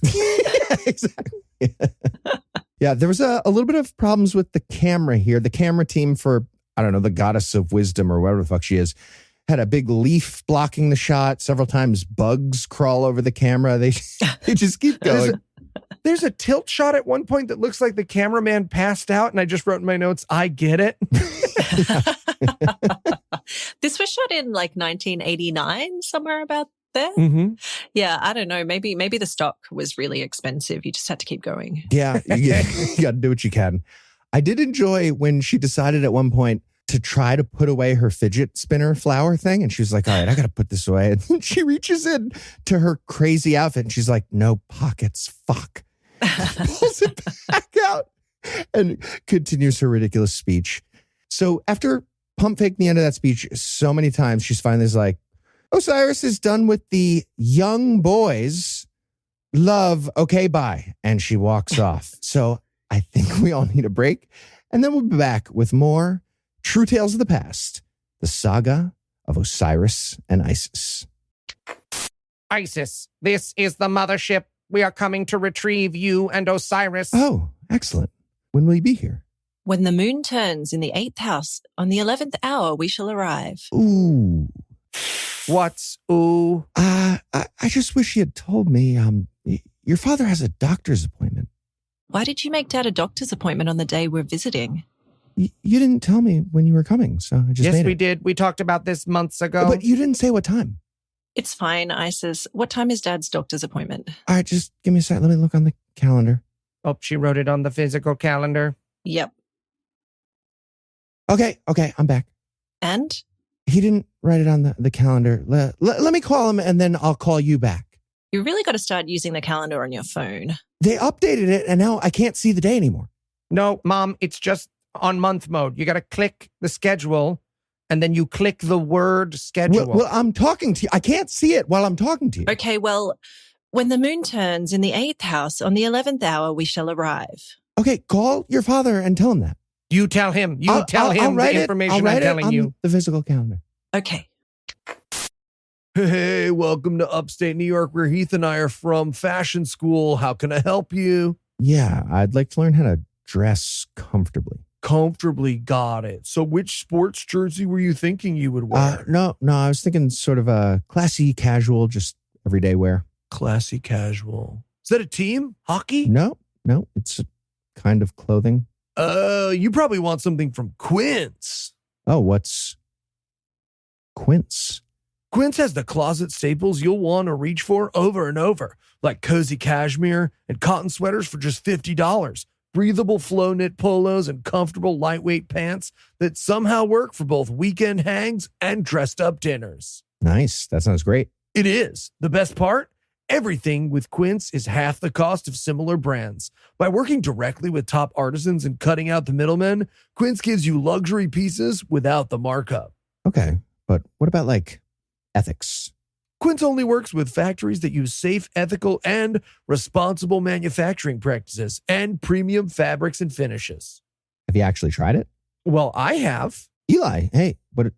Exactly. Yeah, there was a little bit of problems with the camera here. The camera team for, I don't know, the goddess of wisdom or whatever the fuck she is, had a big leaf blocking the shot. Several times bugs crawl over the camera. They just keep going. There's a tilt shot at one point that looks like the cameraman passed out, and I just wrote in my notes, I get it. This was shot in like 1989, somewhere about there. Mm-hmm. Yeah, I don't know. Maybe the stock was really expensive. You just had to keep going. Yeah, you got to do what you can. I did enjoy when she decided at one point to try to put away her fidget spinner flower thing. And she was like, all right, I got to put this away. And then she reaches in to her crazy outfit and she's like, no pockets, fuck. Pulls it back out and continues her ridiculous speech. So after pump fake the end of that speech so many times, she's finally like, Osiris is done with the young boys. Love, okay, bye. And she walks off. So I think we all need a break. And then we'll be back with more True Tales of the Past, the Saga of Osiris and Isis. Isis, this is the mothership. We are coming to retrieve you and Osiris. Oh, excellent. When will you be here? When the moon turns in the 8th house, on the 11th hour, we shall arrive. Ooh. What's ooh? I just wish you had told me, your father has a doctor's appointment. Why did you make Dad a doctor's appointment on the day we're visiting? You didn't tell me when you were coming, so I just Yes, made we it. did. We talked about this months ago. But you didn't say what time. It's fine, Isis. What time is Dad's doctor's appointment? All right, just give me a sec. Let me look on the calendar. Oh, she wrote it on the physical calendar. Yep. Okay, I'm back. And? He didn't write it on the calendar. Let me call him and then I'll call you back. You really got to start using the calendar on your phone. They updated it and now I can't see the day anymore. No, Mom, it's just on month mode. You got to click the schedule and then you click the word schedule. Well, I'm talking to you. I can't see it while I'm talking to you. Okay, well, when the moon turns in the 8th house, on the 11th hour, we shall arrive. Okay, call your father and tell him that. You tell him. You tell him the information I'm telling you. The physical calendar. Okay. Hey, welcome to upstate New York, where Heath and I are from. Fashion school. How can I help you? Yeah, I'd like to learn how to dress comfortably. Comfortably, got it. So which sports jersey were you thinking you would wear? No, I was thinking sort of a classy, casual, just everyday wear. Classy casual. Is that a team? Hockey? No, it's a kind of clothing. You probably want something from Quince. Oh, what's Quince? Quince has the closet staples you'll want to reach for over and over, like cozy cashmere and cotton sweaters for just $50, breathable flow knit polos and comfortable lightweight pants that somehow work for both weekend hangs and dressed up dinners. Nice. That sounds great. It is. The best part? Everything with Quince is half the cost of similar brands. By working directly with top artisans and cutting out the middlemen, Quince gives you luxury pieces without the markup. Okay, but what about like ethics? Quince only works with factories that use safe, ethical, and responsible manufacturing practices and premium fabrics and finishes. Have you actually tried it? Well, I have. Eli, hey, what are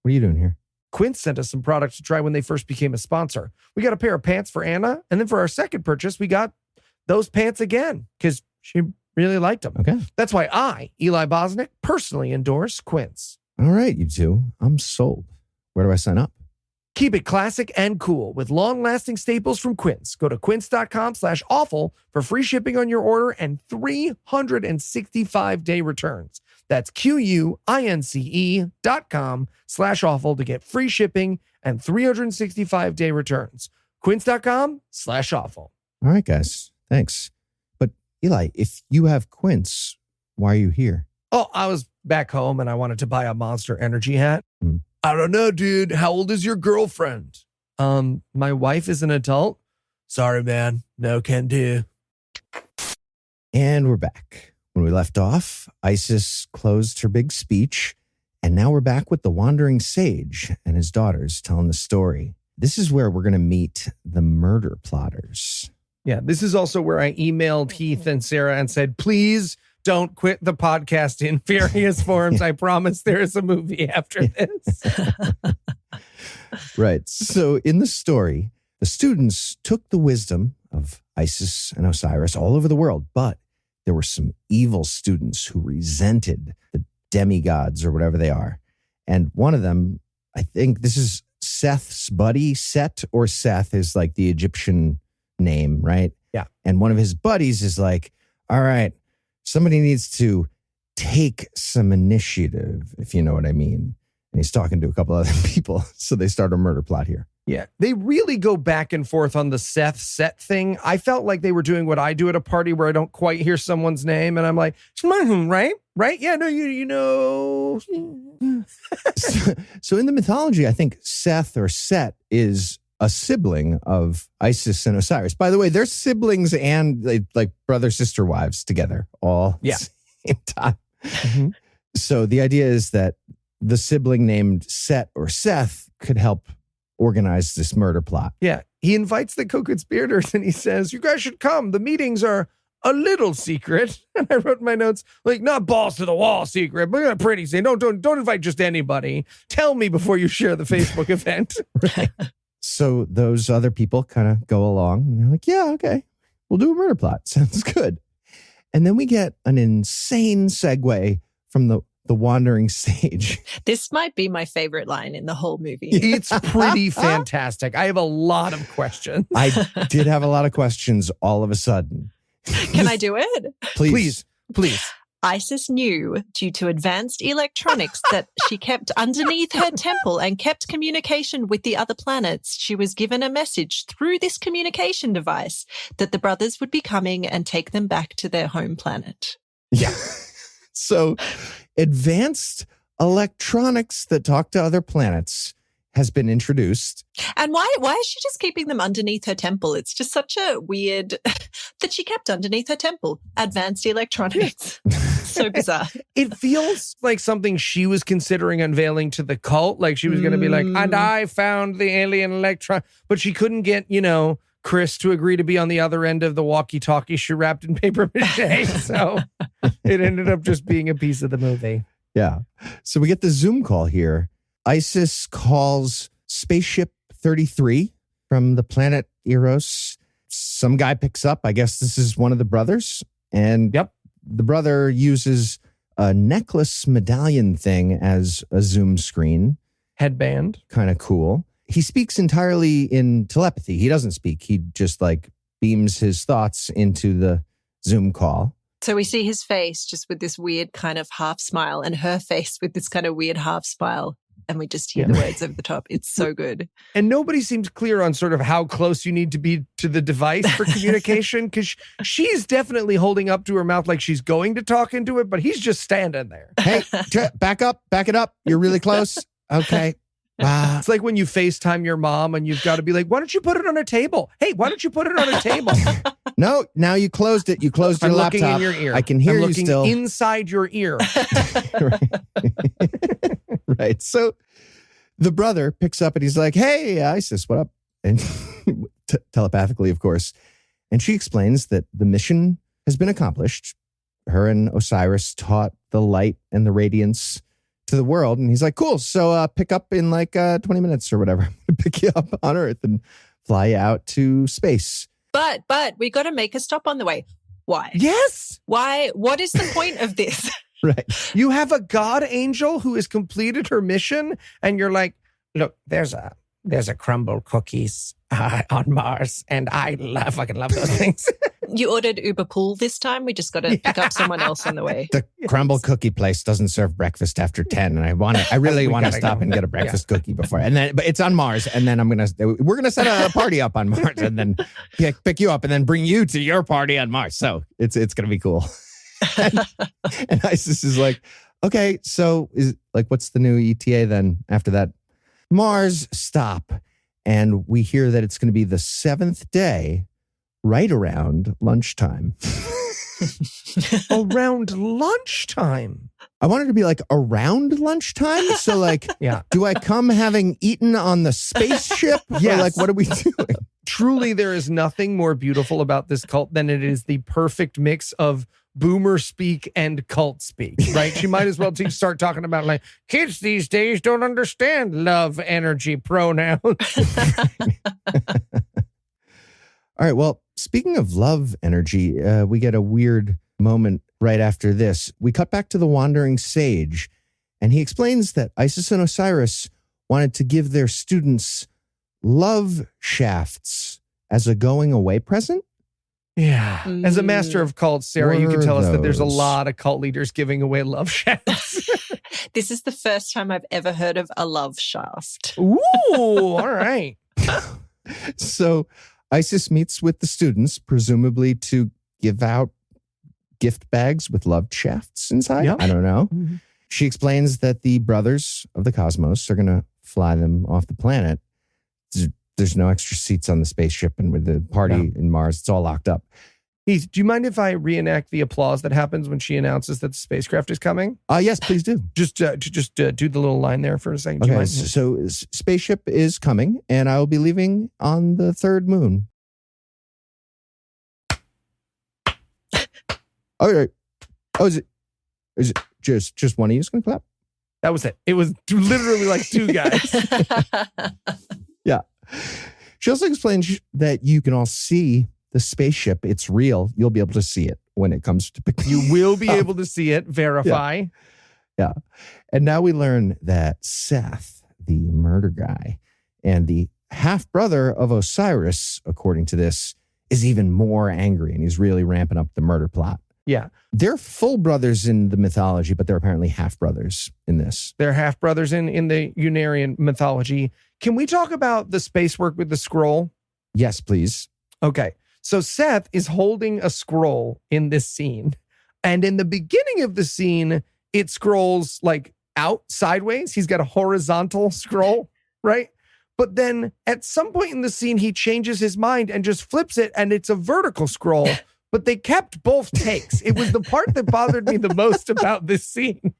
you doing here? Quince sent us some products to try when they first became a sponsor. We got a pair of pants for Anna, and then for our second purchase, we got those pants again because she really liked them. Okay. That's why I, Eli Bosnick, personally endorse Quince. All right, you two. I'm sold. Where do I sign up? Keep it classic and cool with long-lasting staples from Quince. Go to quince.com/awful for free shipping on your order and 365-day returns. That's QUINCE.com/awful to get free shipping and 365-day returns. Quince.com/awful. All right, guys. Thanks. But Eli, if you have Quince, why are you here? Oh, I was back home and I wanted to buy a Monster Energy hat. Hmm. I don't know, dude. How old is your girlfriend? My wife is an adult. Sorry, man. No can do. And we're back. When we left off, Isis closed her big speech, and now we're back with the wandering sage and his daughters telling the story. This is where we're going to meet the murder plotters. Yeah, this is also where I emailed Heath and Sarah and said, please don't quit the podcast in various forms. I promise there is a movie after this. Right. So in the story, the students took the wisdom of Isis and Osiris all over the world, but there were some evil students who resented the demigods or whatever they are. And one of them, I think this is Seth's buddy. Set or Seth is like the Egyptian name, right? Yeah. And one of his buddies is like, all right, somebody needs to take some initiative, if you know what I mean. And he's talking to a couple other people. So they start a murder plot here. Yeah, they really go back and forth on the Set thing. I felt like they were doing what I do at a party where I don't quite hear someone's name. And I'm like, right? Yeah, no, you know. So in the mythology, I think Seth or Set is a sibling of Isis and Osiris. By the way, they're siblings and like brother, sister, wives together all at the same time. Mm-hmm. So the idea is that the sibling named Set or Seth could help organize this murder plot. Yeah, he invites the co-conspirators and he says, you guys should come. The meetings are a little secret. And I wrote in my notes, like, not balls to the wall secret, but pretty saying, don't invite just anybody. Tell me before you share the Facebook event. Right. So those other people kind of go along and they're like, yeah, okay, we'll do a murder plot. Sounds good. And then we get an insane segue from the wandering sage. This might be my favorite line in the whole movie. It's pretty fantastic. I have a lot of questions. I did have a lot of questions all of a sudden. Can I do it? Please. Isis knew, due to advanced electronics that she kept underneath her temple and kept communication with the other planets, she was given a message through this communication device that the brothers would be coming and take them back to their home planet. Yeah. So advanced electronics that talk to other planets has been introduced. And why is she just keeping them underneath her temple? It's just such a weird that she kept underneath her temple. Advanced electronics. So bizarre. It feels like something she was considering unveiling to the cult. Like she was going to be like, and I found the alien electron. But she couldn't get, Chris to agree to be on the other end of the walkie-talkie she wrapped in paper mache. So it ended up just being a piece of the movie. Yeah. So we get the Zoom call here. Isis calls Spaceship 33 from the planet Eros. Some guy picks up. I guess this is one of the brothers. And Yep. The brother uses a necklace medallion thing as a Zoom screen. Headband. Kind of cool. He speaks entirely in telepathy. He doesn't speak. He just beams his thoughts into the Zoom call. So we see his face just with this weird kind of half smile and her face with this kind of weird half smile. And we just hear the words over the top. It's so good. And nobody seems clear on sort of how close you need to be to the device for communication, because she's definitely holding up to her mouth like she's going to talk into it, but he's just standing there. Hey, back it up. You're really close. Okay. Wow. It's like when you FaceTime your mom and you've got to be like, why don't you put it on a table? Hey, why don't you put it on a table? No, now you closed it. You closed your laptop. I'm looking in your ear. I can hear you still. Inside your ear. Right. So the brother picks up and he's like, hey, Isis, what up? And telepathically, of course. And she explains that the mission has been accomplished. Her and Osiris taught the light and the radiance to the world. And he's like, cool. So pick up in 20 minutes or whatever. I'm going to pick you up on Earth and fly you out to space. But we got to make a stop on the way. Why? Yes. Why? What is the point of this? Right. You have a god angel who has completed her mission, and you're like, look, there's a crumble cookies on Mars, and I fucking love those things. You ordered Uber Pool this time. We just got to pick up someone else on the way. The crumble cookie place doesn't serve breakfast after 10, and I really want to stop and get a breakfast cookie before. And then, but it's on Mars, and then we're gonna set a party up on Mars, and then pick you up, and then bring you to your party on Mars. So it's gonna be cool. And Isis is like, okay, so what's the new ETA then after that? Mars, stop. And we hear that it's going to be the 7th day, right around lunchtime. Around lunchtime. I wanted to be around lunchtime. So yeah. Do I come having eaten on the spaceship? Yes. Or what are we doing? Truly, there is nothing more beautiful about this cult than it is the perfect mix of boomer speak and cult speak, right? She might as well start talking about kids these days don't understand love, energy, pronouns. All right. Well, speaking of love energy, we get a weird moment right after this. We cut back to the wandering sage, and he explains that Isis and Osiris wanted to give their students love shafts as a going away present. Yeah. As a master of cults, Sarah, you can tell us that there's a those? lot of cult leaders giving away love shafts. This is the first time I've ever heard of a love shaft. Ooh, all right. So Isis meets with the students, presumably to give out gift bags with love shafts inside. Yep. I don't know. Mm-hmm. She explains that the brothers of the cosmos are going to fly them off the planet. There's no extra seats on the spaceship, and with the party in Mars, it's all locked up. Heath, do you mind if I reenact the applause that happens when she announces that the spacecraft is coming? Yes, please do. Just do the little line there for a second. Do you Okay, mind? so spaceship is coming, and I will be leaving on the 3rd moon. All right. Oh, is it just one of you is going to clap? That was it. It was literally 2 guys. Yeah. She also explains that you can all see the spaceship. It's real. You'll be able to see it when it comes to picking. You will be able to see it, verify. Yeah. And now we learn that Seth, the murder guy, and the half-brother of Osiris, according to this, is even more angry, and he's really ramping up the murder plot. Yeah. They're full brothers in the mythology, but they're apparently half-brothers in this. They're half-brothers in the Unarian mythology. Can we talk about the space work with the scroll? Yes, please. Okay. So Seth is holding a scroll in this scene. And in the beginning of the scene, it scrolls like out sideways. He's got a horizontal scroll, right? But then at some point in the scene, he changes his mind and just flips it, and it's a vertical scroll. But they kept both takes. It was the part that bothered me the most about this scene.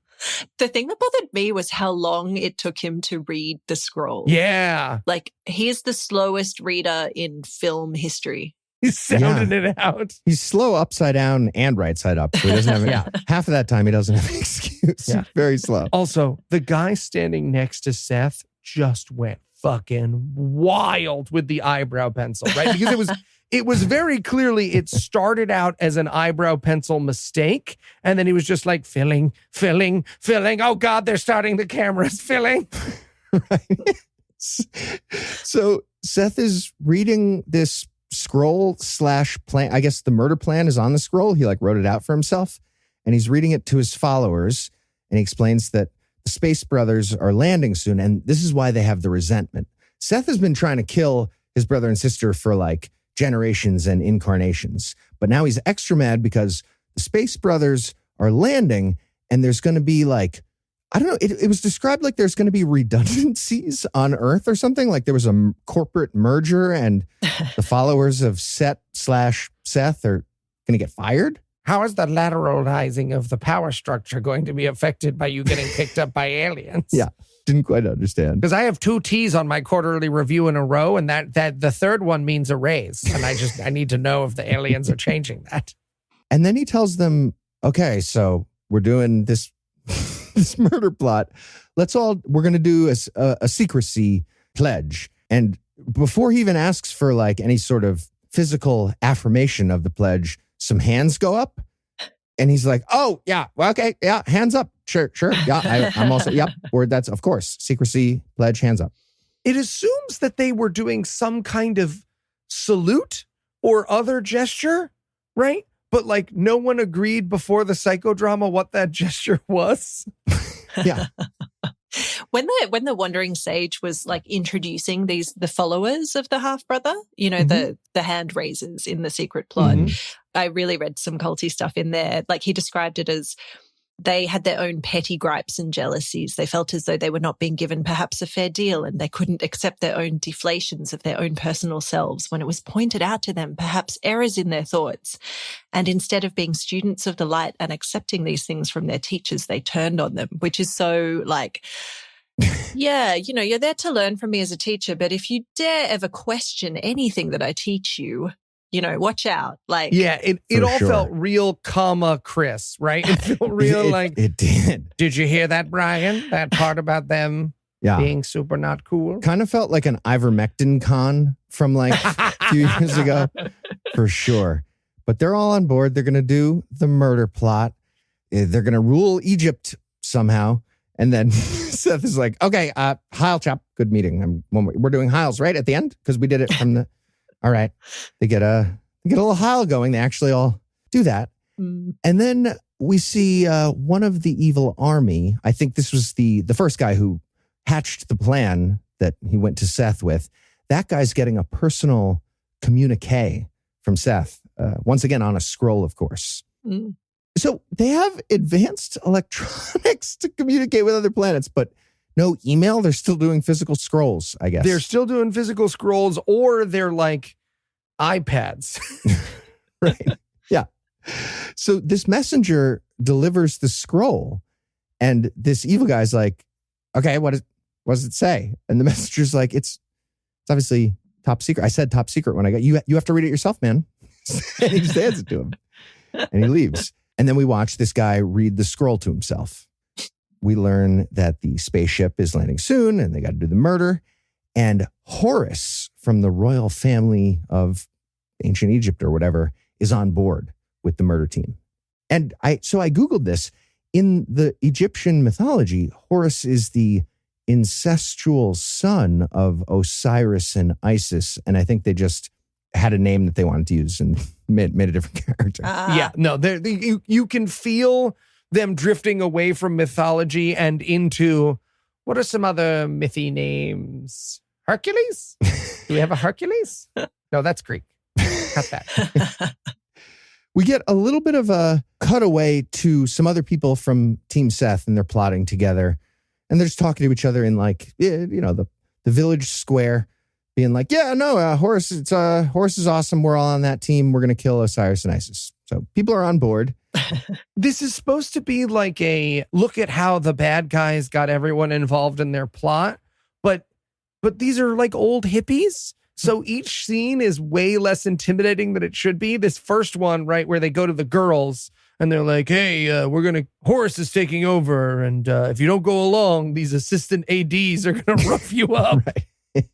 The thing that bothered me was how long it took him to read the scroll. Yeah. Like, he's the slowest reader in film history. He's sounding it out. He's slow upside down and right side up. So he doesn't have half of that time he doesn't have an excuse. Yeah. Very slow. Also, the guy standing next to Seth just went fucking wild with the eyebrow pencil, right? Because it was very clearly, it started out as an eyebrow pencil mistake. And then he was just like filling. Oh God, they're starting the cameras, filling. Right. So Seth is reading this scroll / plan. I guess the murder plan is on the scroll. He like wrote it out for himself, and he's reading it to his followers. And he explains that the Space Brothers are landing soon, and this is why they have the resentment. Seth has been trying to kill his brother and sister for like generations and incarnations, but now he's extra mad because the Space Brothers are landing, and there's going to be like, I don't know, it was described like there's going to be redundancies on Earth or something. Like there was a corporate merger and the followers of Seth are going to get fired. How is the lateralizing of the power structure going to be affected by you getting picked up by aliens? Yeah, didn't quite understand. Because I have 2 T's on my quarterly review in a row, and that the third one means a raise. And I need to know if the aliens are changing that. And then he tells them, okay, so we're doing this this murder plot. We're going to do a secrecy pledge. And before he even asks for like any sort of physical affirmation of the pledge, some hands go up. And he's like, oh, yeah, well, okay, yeah, hands up. Sure. Yeah, I'm also, yep. Or that's, of course, secrecy pledge, hands up. It assumes that they were doing some kind of salute or other gesture, right? But like no one agreed before the psychodrama what that gesture was. Yeah. When the wandering sage was like introducing the followers of the half brother, you know, the hand raisers in the secret plot, I really read some culty stuff in there. Like he described it as they had their own petty gripes and jealousies. They felt as though they were not being given perhaps a fair deal, and they couldn't accept their own deflations of their own personal selves when it was pointed out to them, perhaps errors in their thoughts. And instead of being students of the light and accepting these things from their teachers, they turned on them, which is so like, yeah, you know, you're there to learn from me as a teacher, but if you dare ever question anything that I teach you, you know, watch out. Like, yeah, it all felt real, Chris, right? It felt real it did. Did you hear that, Brian? That part about them being super not cool? Kind of felt like an ivermectin con from like a few years ago, for sure. But they're all on board. They're going to do the murder plot. They're going to rule Egypt somehow. And then Seth is like, okay, Heil chap, good meeting. We're doing Heils, right, at the end? Because we did it from the... All right. They get a little Heil going. They actually all do that. And then we see one of the evil army. I think this was the first guy who hatched the plan that he went to Seth with. That guy's getting a personal communique from Seth. Once again, on a scroll, of course. So they have advanced electronics to communicate with other planets, but no email. They're still doing physical scrolls, I guess. They're still doing physical scrolls, or they're like iPads. Right. Yeah. So this messenger delivers the scroll, and this evil guy's like, okay, what does it say? And the messenger's like, it's obviously top secret. I said top secret when I got you. You have to read it yourself, man. And he just hands it to him, and he leaves. And then we watch this guy read the scroll to himself. We learn that the spaceship is landing soon, and they got to do the murder. And Horus from the royal family of ancient Egypt or whatever is on board, with the murder team. And so I Googled this. In the Egyptian mythology, Horus is the incestual son of Osiris and Isis. And I think they just had a name that they wanted to use and made a different character. Yeah, no, you can feel them drifting away from mythology and into, what are some other mythy names? Hercules? Do we have a Hercules? No, that's Greek. Cut that. We get a little bit of a cutaway to some other people from Team Seth, and they're plotting together. And they're just talking to each other in the village square, being like, Horus is awesome. We're all on that team. We're going to kill Osiris and Isis. So people are on board. This is supposed to be like a look at how the bad guys got everyone involved in their plot. But these are like old hippies. So each scene is way less intimidating than it should be. This first one, right, where they go to the girls and they're like, hey, Horus is taking over. And if you don't go along, these assistant ADs are going to rough you up. Right.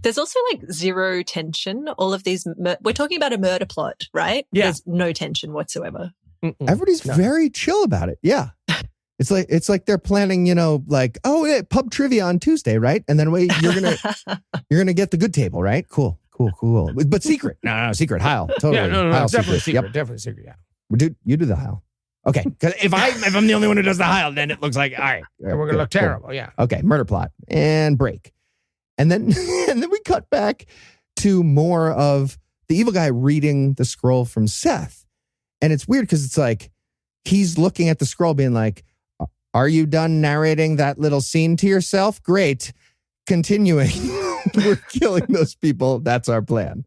There's also like zero tension. All of these, we're talking about a murder plot, right? Yeah. There's no tension whatsoever. Everybody's very chill about it. Yeah. It's like they're planning, pub trivia on Tuesday, right? And then you're gonna get the good table, right? Cool. But secret. No, secret. Heil. Totally. Yeah, no, Heil definitely secret. Yep. Definitely secret. Yeah. Dude, you do the Heil. Okay. Because if I'm the only one who does the Heil, then it looks like, all right. And we're gonna look terrible. Cool. Yeah. Okay. Murder plot and break, and then we cut back to more of the evil guy reading the scroll from Seth, and it's weird because it's like he's looking at the scroll, being like, are you done narrating that little scene to yourself? Great. Continuing. We're killing those people. That's our plan.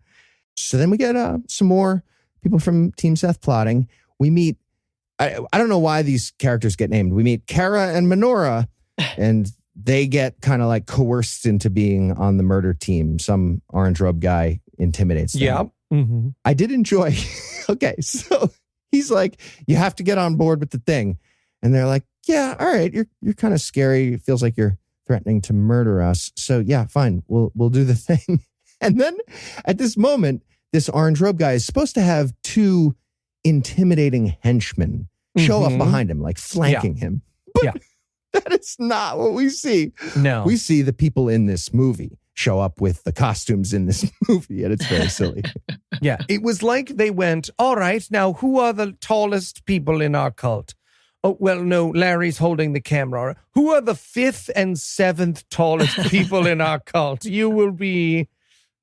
So then we get some more people from Team Seth plotting. We meet, I don't know why these characters get named. We meet Kara and Menorah, and they get kind of like coerced into being on the murder team. Some orange robe guy intimidates them. Yeah. Mm-hmm. I did enjoy. Okay. So he's like, you have to get on board with the thing. And they're like, yeah, all right, you're kind of scary. It feels like you're threatening to murder us. So yeah, fine, we'll do the thing. And then at this moment, this orange robe guy is supposed to have two intimidating henchmen show up behind him, like flanking him. But that is not what we see. No. We see the people in this movie show up with the costumes in this movie, and it's very silly. Yeah, it was like they went, all right, now who are the tallest people in our cult? Oh, well, no, Larry's holding the camera. Who are the 5th and 7th tallest people in our cult? You will be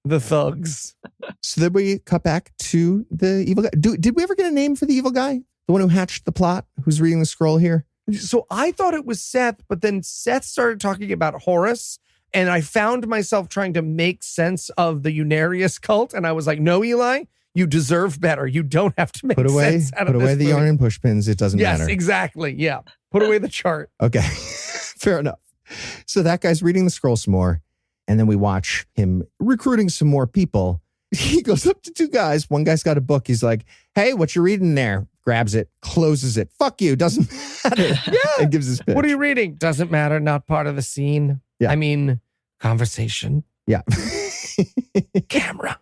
the thugs. So then we cut back to the evil guy. Did we ever get a name for the evil guy? The one who hatched the plot? Who's reading the scroll here? So I thought it was Seth, but then Seth started talking about Horus, and I found myself trying to make sense of the Unarius cult, and I was like, no, Eli, you deserve better. You don't have to make sense out of this. Put away the yarn and push pins. It doesn't matter. Yes, exactly. Yeah. Put away the chart. Okay. Fair enough. So that guy's reading the scroll some more. And then we watch him recruiting some more people. He goes up to two guys. One guy's got a book. He's like, hey, what you reading there? Grabs it, closes it. Fuck you. Doesn't matter. Yeah. And gives his pitch. What are you reading? Doesn't matter. Not part of the scene. Yeah. I mean, conversation. Yeah. Camera.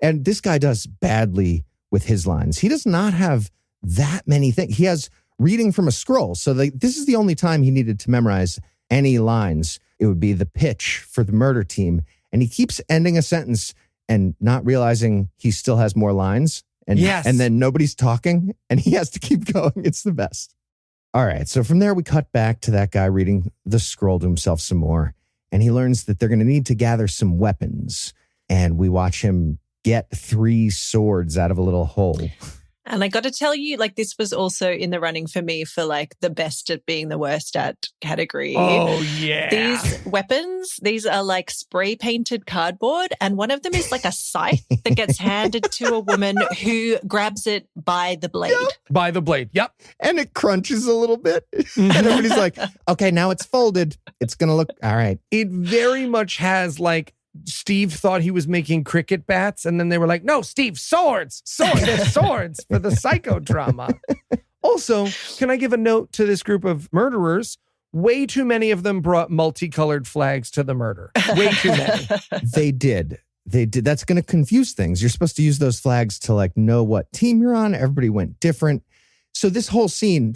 And this guy does badly with his lines. He does not have that many things. He has reading from a scroll. So this is the only time he needed to memorize any lines. It would be the pitch for the murder team. And he keeps ending a sentence and not realizing he still has more lines. And, and then nobody's talking and he has to keep going. It's the best. All right. So from there, we cut back to that guy reading the scroll to himself some more. And he learns that they're going to need to gather some weapons. And we watch him get 3 swords out of a little hole. And I got to tell you, like, this was also in the running for me for like the best at being the worst at category. Oh, yeah. These weapons, these are like spray painted cardboard. And one of them is like a scythe that gets handed to a woman who grabs it by the blade. Yep. By the blade. Yep. And it crunches a little bit. And everybody's like, okay, now it's folded. It's going to look all right. It very much has like, Steve thought he was making cricket bats, and then they were like, no, Steve, swords. They're swords for the psychodrama. Also, can I give a note to this group of murderers? Way too many of them brought multicolored flags to the murder. Way too many. They did. they did. That's going to confuse things. You're supposed to use those flags to like know what team you're on. Everybody went different. So this whole scene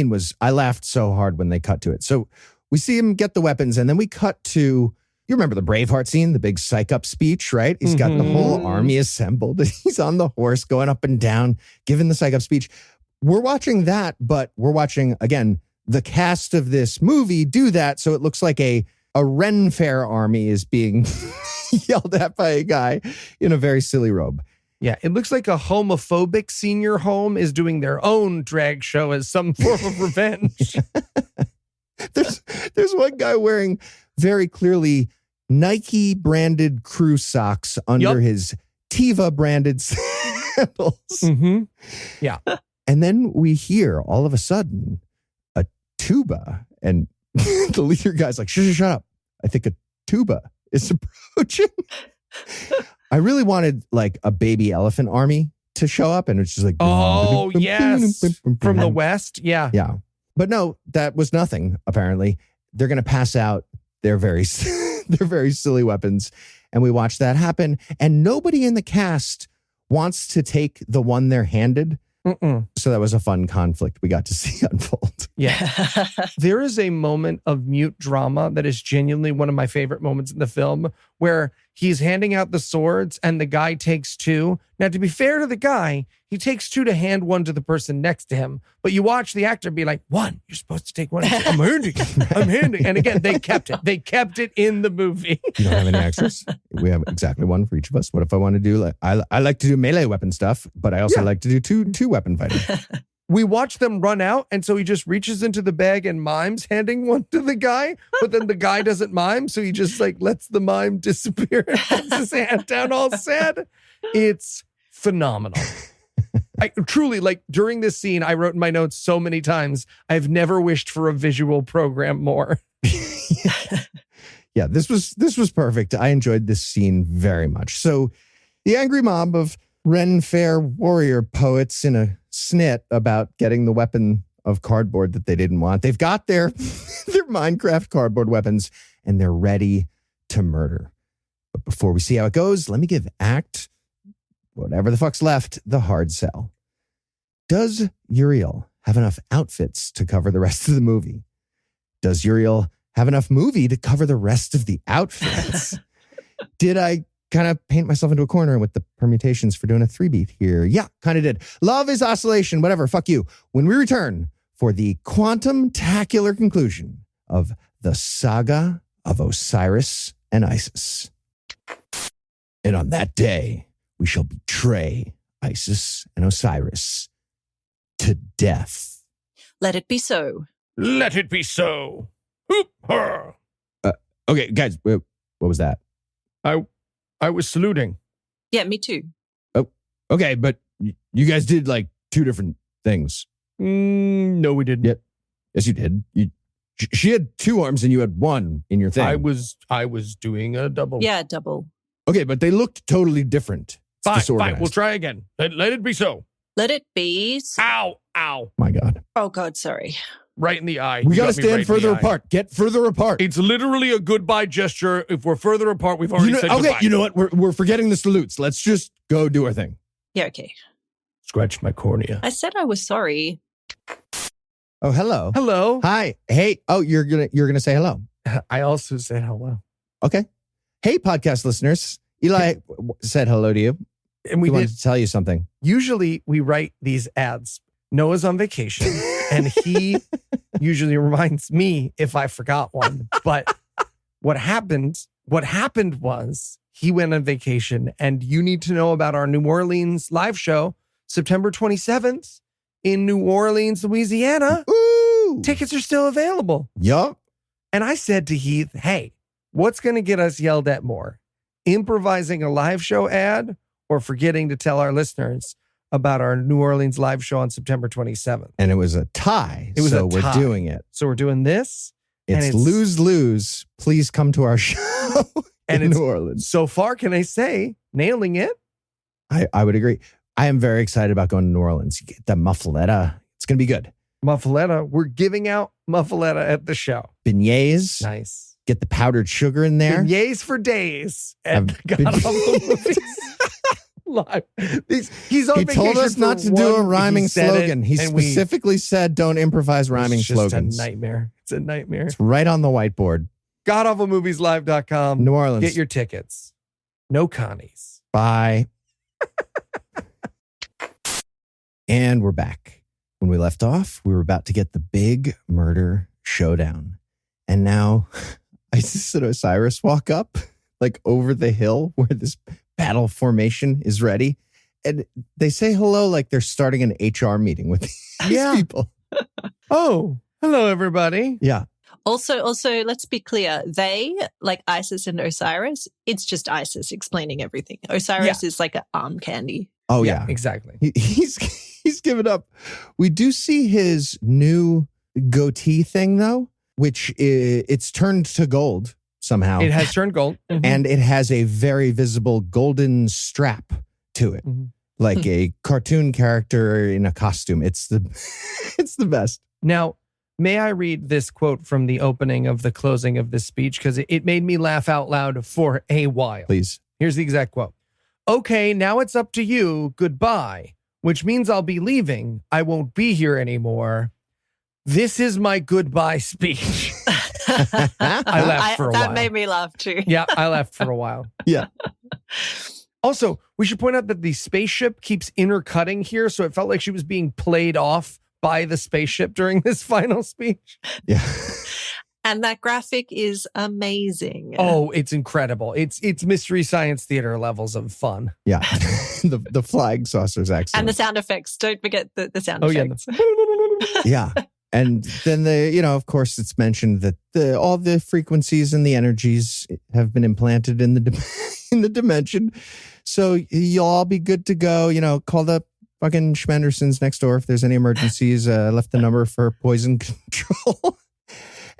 was, I laughed so hard when they cut to it. So we see him get the weapons, and then we cut to, you remember the Braveheart scene, the big psych up speech, right? He's got the whole army assembled. He's on the horse going up and down, giving the psych up speech. We're watching that, but we're watching, again, the cast of this movie do that. So it looks like a Ren Fair army is being yelled at by a guy in a very silly robe. Yeah, it looks like a homophobic senior home is doing their own drag show as some form of revenge. There's one guy wearing very clearly Nike branded crew socks under his Tiva branded sandals. Yeah. And then we hear all of a sudden a tuba, and the leader guy's like, shut up. I think a tuba is approaching. I really wanted like a baby elephant army to show up, and it's just like, oh, yes. From the West. Yeah. Yeah. But no, that was nothing, apparently. They're going to pass out their very silly weapons. And we watch that happen. And nobody in the cast wants to take the one they're handed. So that was a fun conflict we got to see unfold. Yeah. There is a moment of mute drama that is genuinely one of my favorite moments in the film, where he's handing out the swords and the guy takes two. Now, to be fair to the guy, he takes two to hand one to the person next to him. But you watch the actor be like, one, you're supposed to take one. I'm handing. And again, they kept it. They kept it in the movie. You don't have any extras? We have exactly one for each of us. What if I want to do, like, I like to do melee weapon stuff, but I also like to do two weapon fighting. We watch them run out, and so he just reaches into the bag and mimes handing one to the guy, but then the guy doesn't mime, so he just like lets the mime disappear and puts his hand down all sad. It's phenomenal. I truly, like, during this scene, I wrote in my notes so many times, I've never wished for a visual program more. Yeah, this was perfect. I enjoyed this scene very much. So the angry mob of Ren Fair warrior poets in a snit about getting the weapon of cardboard that they didn't want. They've got their Minecraft cardboard weapons, and they're ready to murder. But before we see how it goes, let me give act, whatever the fuck's left, the hard sell. Does Uriel have enough outfits to cover the rest of the movie? Does Uriel have enough movie to cover the rest of the outfits? Did I kind of paint myself into a corner with the permutations for doing a 3-beat here? Yeah, kind of did. Love is oscillation, whatever, fuck you. When we return for the quantum-tacular conclusion of the Saga of Osiris and Isis. And on that day, we shall betray Isis and Osiris to death. Let it be so. Let it be so. Hoop, her. Okay, guys, what was that? I was saluting. Yeah, me too. Oh, okay, but you guys did like two different things. No, we didn't. Yeah. Yes, you did. She had two arms and you had one in your thing. I was doing a double. Yeah, double. Okay, but they looked totally different. It's Fine. We'll try again. Let it be so. Let it be so. Ow. My God. Oh, God, sorry. Right in the eye. We got to stand further apart. Get further apart. It's literally a goodbye gesture. If we're further apart, we've already said goodbye. Okay, you know what? We're forgetting the salutes. Let's just go do our thing. Yeah, okay. Scratch my cornea. I said I was sorry. Oh, hello. Hello. Hi. Hey. Oh, you're gonna say hello. I also said hello. Okay. Hey, podcast listeners. Eli said hello to you. And we wanted to tell you something. Usually we write these ads. Noah's on vacation, and he usually reminds me if I forgot one. But what happened was he went on vacation, and you need to know about our New Orleans live show, September 27th in New Orleans, Louisiana. Ooh. Tickets are still available. Yup. And I said to Heath, hey, what's going to get us yelled at more? Improvising a live show ad or forgetting to tell our listeners about our New Orleans live show on September 27th? And it was a tie. We're doing it. So we're doing this. It's lose-lose. Please come to our show in New Orleans. So far, can I say, nailing it? I would agree. I am very excited about going to New Orleans. You get the muffaletta. It's going to be good. Muffaletta. We're giving out muffaletta at the show. Beignets. Nice. get the powdered sugar in there. Beignets for days. And I've been- GodAwfulMovies live. He's on He told vacation us not for to do a one- rhyming he said it, slogan. He and we- specifically said, don't improvise rhyming it's just slogans. a nightmare. It's a nightmare. It's right on the whiteboard. GodAwfulMoviesLive.com. New Orleans. Get your tickets. No Connies. Bye. And we're back. When we left off, we were about to get the big murder showdown. And now Isis and Osiris walk up, like over the hill where this battle formation is ready. And they say hello like they're starting an HR meeting with these people. Oh, hello, everybody. Yeah. Also, let's be clear. They, like Isis and Osiris, it's just Isis explaining everything. Osiris is like an arm candy. Oh, yeah. Exactly. He's given up. We do see his new goatee thing, though, which it's turned to gold somehow. It has turned gold. Mhm. And it has a very visible golden strap to it, like a cartoon character in a costume. It's the best. Now, may I read this quote from the opening of the closing of this speech? Because it made me laugh out loud for a while. Please. Here's the exact quote. Okay, now it's up to you. Goodbye. Which means I'll be leaving. I won't be here anymore. This is my goodbye speech. I laughed for a while. That made me laugh too. Yeah, I laughed for a while. Yeah. Also, we should point out that the spaceship keeps intercutting here, so it felt like she was being played off by the spaceship during this final speech. Yeah. And that graphic is amazing. Oh, it's incredible. It's Mystery Science Theater levels of fun. Yeah. the flying saucers excellent. And the sound effects. Don't forget the sound Oh, effects. Yeah. And then of course, it's mentioned that all the frequencies and the energies have been implanted in the dimension. So you'll all be good to go. Call the fucking Schmendersons next door if there's any emergencies. Left the number for poison control.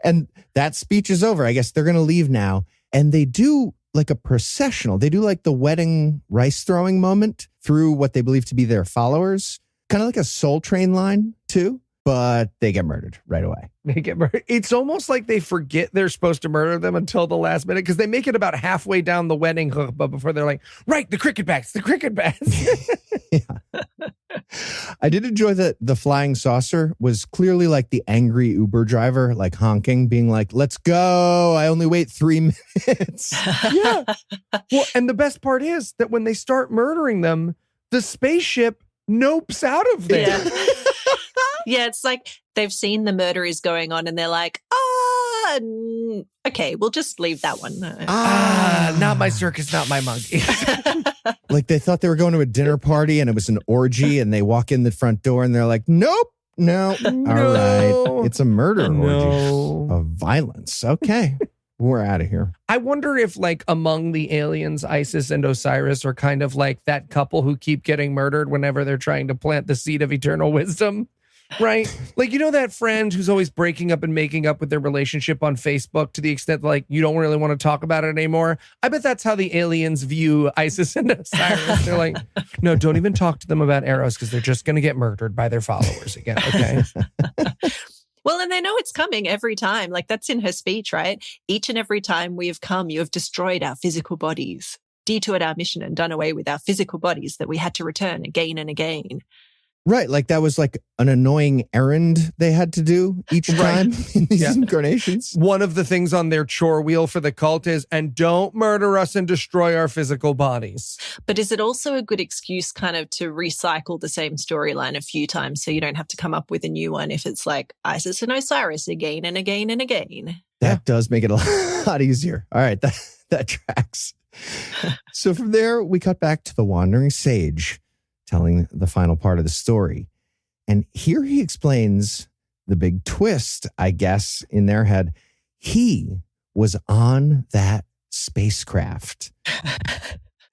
And that speech is over. I guess they're going to leave now. And they do like a processional. They do like the wedding rice throwing moment through what they believe to be their followers. Kind of like a Soul Train line too. But they get murdered right away. They get murdered. It's almost like they forget they're supposed to murder them until the last minute because they make it about halfway down the wedding chuppah before they're like, right, the cricket bats. Yeah. I did enjoy that the flying saucer was clearly like the angry Uber driver, like honking, being like, let's go. I only wait 3 minutes. Yeah. Well, and the best part is that when they start murdering them, the spaceship nopes out of there. Yeah. Yeah, it's like they've seen the murder is going on and they're like, okay, we'll just leave that one. Not my circus, not my monkey. Like they thought they were going to a dinner party and it was an orgy and they walk in the front door and they're like, nope, no. All right. It's a murder orgy of violence. Okay. We're out of here. I wonder if like among the aliens, Isis and Osiris are kind of like that couple who keep getting murdered whenever they're trying to plant the seed of eternal wisdom. Right? Like, that friend who's always breaking up and making up with their relationship on Facebook to the extent like you don't really want to talk about it anymore. I bet that's how the aliens view Isis and Osiris. They're like, no, don't even talk to them about Eros because they're just going to get murdered by their followers again. Okay. Well, and they know it's coming every time. Like that's in her speech, right? Each and every time we have come, you have destroyed our physical bodies, detoured our mission and done away with our physical bodies that we had to return again and again. Right. Like that was like an annoying errand they had to do each time in these incarnations. One of the things on their chore wheel for the cult is, and don't murder us and destroy our physical bodies. But is it also a good excuse kind of to recycle the same storyline a few times so you don't have to come up with a new one if it's like Isis and Osiris again and again and again? That does make it a lot easier. All right. That tracks. So from there, we cut back to the wandering sage telling the final part of the story. And here he explains the big twist, I guess, in their head. He was on that spacecraft.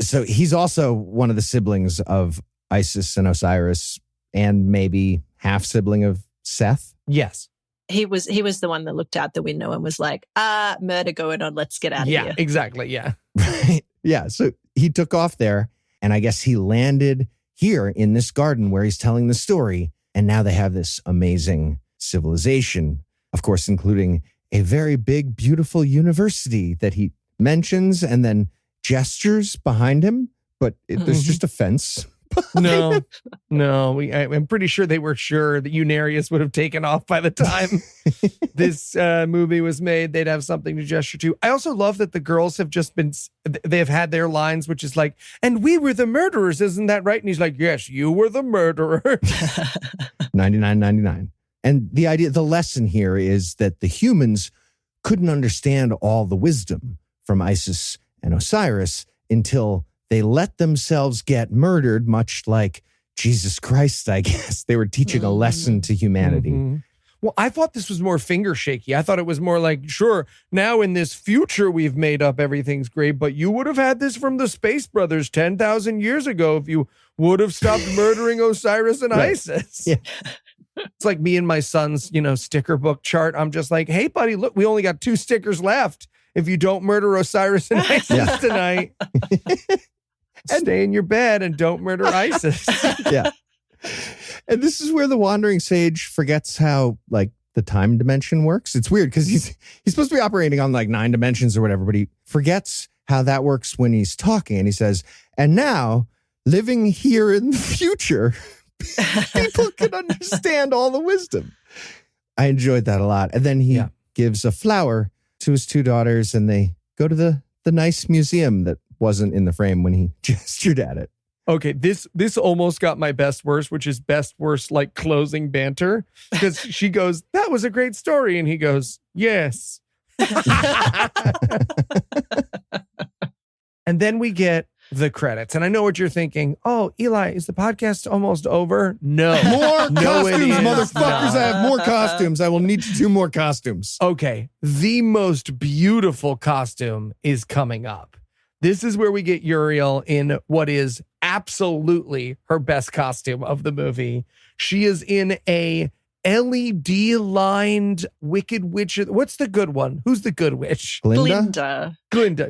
So he's also one of the siblings of Isis and Osiris and maybe half sibling of Seth. Yes. He was the one that looked out the window and was like, murder going on. Let's get out of here. Yeah, exactly. Yeah. Right. Yeah. So he took off there and I guess he landed here in this garden where he's telling the story. And now they have this amazing civilization, of course, including a very big, beautiful university that he mentions and then gestures behind him, but there's just a fence. No. I'm pretty sure they were sure that Unarius would have taken off by the time this movie was made. They'd have something to gesture to. I also love that the girls have just been, they've had their lines, which is like, and we were the murderers, isn't that right? And he's like, yes, you were the murderer. 99.99. And the lesson here is that the humans couldn't understand all the wisdom from Isis and Osiris until they let themselves get murdered, much like Jesus Christ, I guess. They were teaching a lesson to humanity. Mm-hmm. Well, I thought this was more finger shaky. I thought it was more like, sure, now in this future we've made up everything's great, but you would have had this from the Space Brothers 10,000 years ago if you would have stopped murdering Osiris and Isis. Yeah. It's like me and my son's, sticker book chart. I'm just like, hey, buddy, look, we only got 2 stickers left. If you don't murder Osiris and Isis tonight, stay in your bed and don't murder Isis. Yeah. And this is where the wandering sage forgets how, like, the time dimension works. It's weird because he's supposed to be operating on like 9 dimensions or whatever, but he forgets how that works when he's talking. And he says, and now, living here in the future, people can understand all the wisdom. I enjoyed that a lot. And then he gives a flower to his 2 daughters, and they go to the nice museum that wasn't in the frame when he gestured at it. Okay, this almost got my best worst, which is best worst like closing banter, because she goes, that was a great story, and he goes, yes. And then we get the credits, and I know what you're thinking. Oh, Eli, is the podcast almost over? No. More No, costumes, it is motherfuckers. not. I have more costumes. I will need to do more costumes. Okay, the most beautiful costume is coming up. This is where we get Uriel in what is absolutely her best costume of the movie. She is in a LED-lined Wicked Witch. What's the good one? Who's the good witch? Glinda.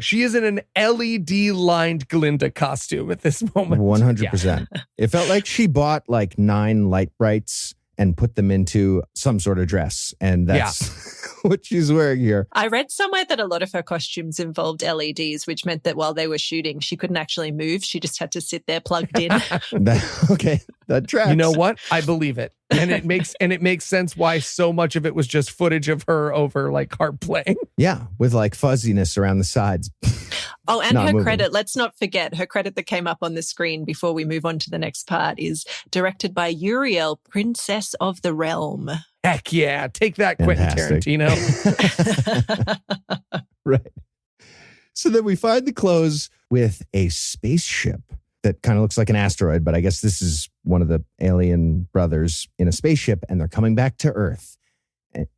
She is in an LED-lined Glinda costume at this moment. 100%. It felt like she bought like 9 light brights and put them into some sort of dress. And that's what she's wearing here. I read somewhere that a lot of her costumes involved LEDs, which meant that while they were shooting, she couldn't actually move. She just had to sit there plugged in. That tracks. You know what? I believe it. And it makes sense why so much of it was just footage of her over like harp playing. Yeah, with like fuzziness around the sides. Oh, and her credit, let's not forget, her credit that came up on the screen before we move on to the next part is directed by Uriel, Princess of the Realm. Heck yeah. Take that, Quentin Tarantino. Right. So then we find the close with a spaceship that kind of looks like an asteroid, but I guess this is one of the alien brothers in a spaceship, and they're coming back to Earth.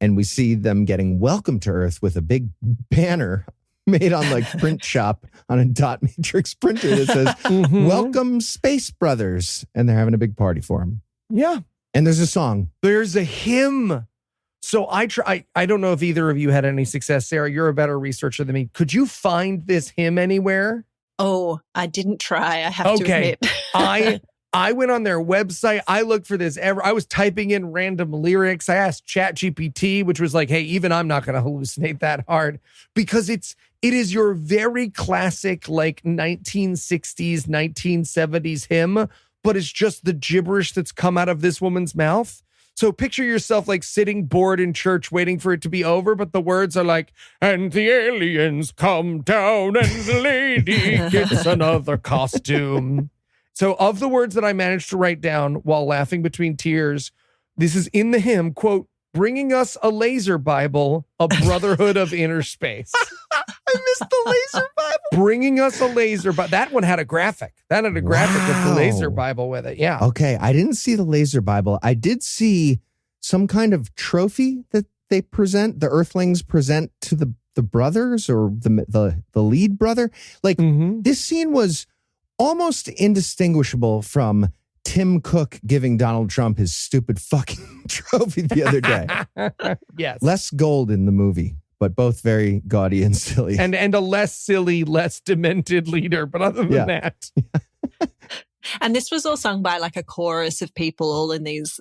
And we see them getting welcome to Earth with a big banner made on like print shop on a dot matrix printer that says, welcome Space Brothers. And they're having a big party for them. Yeah. And there's a song. There's a hymn. So I don't know if either of you had any success, Sarah. You're a better researcher than me. Could you find this hymn anywhere? Oh, I didn't try. I have to admit. I went on their website. I looked for this I was typing in random lyrics. I asked ChatGPT, which was like, hey, even I'm not going to hallucinate that hard, because it is your very classic like 1960s, 1970s hymn, but it's just the gibberish that's come out of this woman's mouth. So picture yourself like sitting bored in church waiting for it to be over, but the words are like, and the aliens come down and the lady gets another costume. So of the words that I managed to write down while laughing between tears, this is in the hymn, quote, bringing us a laser Bible, a brotherhood of inner space. I missed the laser Bible. Bringing us a laser Bible. That one had a graphic. That had a graphic of the laser Bible with it. Yeah. Okay. I didn't see the laser Bible. I did see some kind of trophy that they present, the Earthlings present to the brothers or the lead brother. Like this scene was almost indistinguishable from Tim Cook giving Donald Trump his stupid fucking trophy the other day. Yes. Less gold in the movie, but both very gaudy and silly. And a less silly, less demented leader. But other than that. And this was all sung by like a chorus of people all in these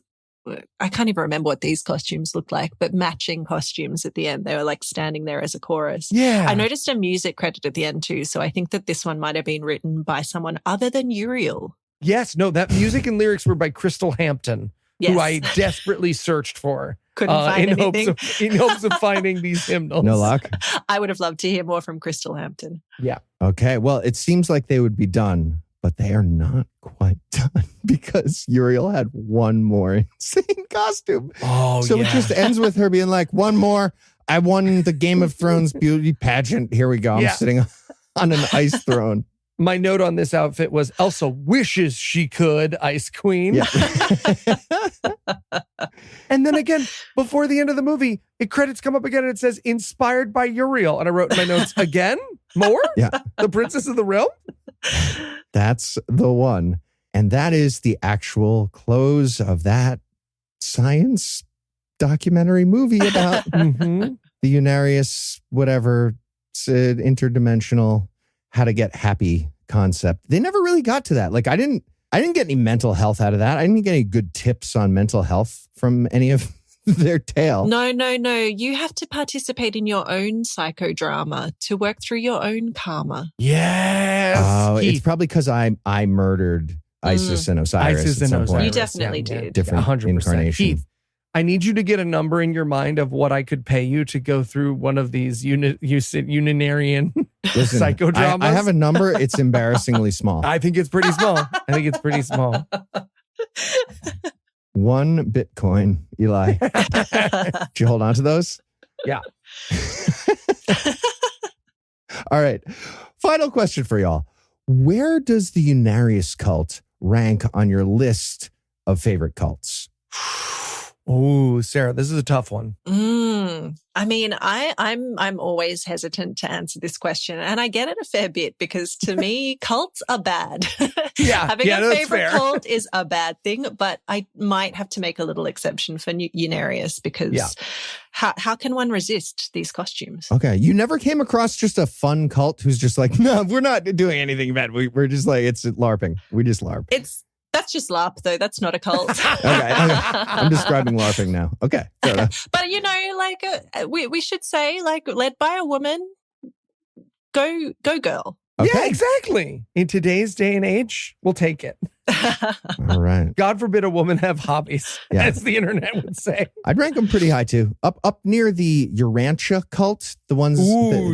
I can't even remember what these costumes look like, but matching costumes at the end. They were like standing there as a chorus. Yeah. I noticed a music credit at the end too. So I think that this one might have been written by someone other than Uriel. Yes. No, that music and lyrics were by Crystal Hampton, Yes. who I desperately searched for. Couldn't find anything. In hopes of finding these hymnals. No luck? I would have loved to hear more from Crystal Hampton. Yeah. Okay. Well, it seems like they would be done, but they are not quite done because Uriel had one more insane costume. Oh, So it just ends with her being like, one more. I won the Game of Thrones beauty pageant. Here we go. I'm sitting on an ice throne. My note on this outfit was Elsa wishes she could, Ice Queen. Yeah. And then again, before the end of the movie, credits come up again and it says inspired by Uriel. And I wrote in my notes, again? More? Yeah. The Princess of the Realm? That's the one. And that is the actual close of that science documentary movie about Mm-hmm. the Unarius, whatever, interdimensional, how to get happy concept. They never really got to that. Like I didn't get any mental health out of that. I didn't get any good tips on mental health from any of their tale. No. You have to participate in your own psychodrama to work through your own karma. Yes. Oh, it's Keith. probably because I murdered Isis and Osiris. Isis at and some Osiris. point. You definitely did. Different 100%. incarnation. Keith, I need you to get a number in your mind of what I could pay you to go through one of these Unarian Listen, psychodramas. I have a number. It's embarrassingly small. I think it's pretty small. One Bitcoin, Eli. Did you hold on to those? Yeah. All right. Final question for y'all. Where does the Unarius cult rank on your list of favorite cults? Oh, Sarah, this is a tough one. I mean, I'm always hesitant to answer this question, and I get it a fair bit because to me, cults are bad. Having a that's favorite fair. cult is a bad thing, but I might have to make a little exception for Unarius because how can one resist these costumes? Okay. You never came across just a fun cult who's just like, no, we're not doing anything bad. We're just like, it's LARPing. We just LARP. That's just LARP, though. That's not a cult. Okay. I'm describing LARPing now. Okay. Fair enough. But, we should say, led by a woman, go girl. Okay. Yeah, exactly. In today's day and age, we'll take it. All right. God forbid a woman have hobbies, Yeah. as the internet would say. I'd rank them pretty high too. Up near the Urantia cult, the ones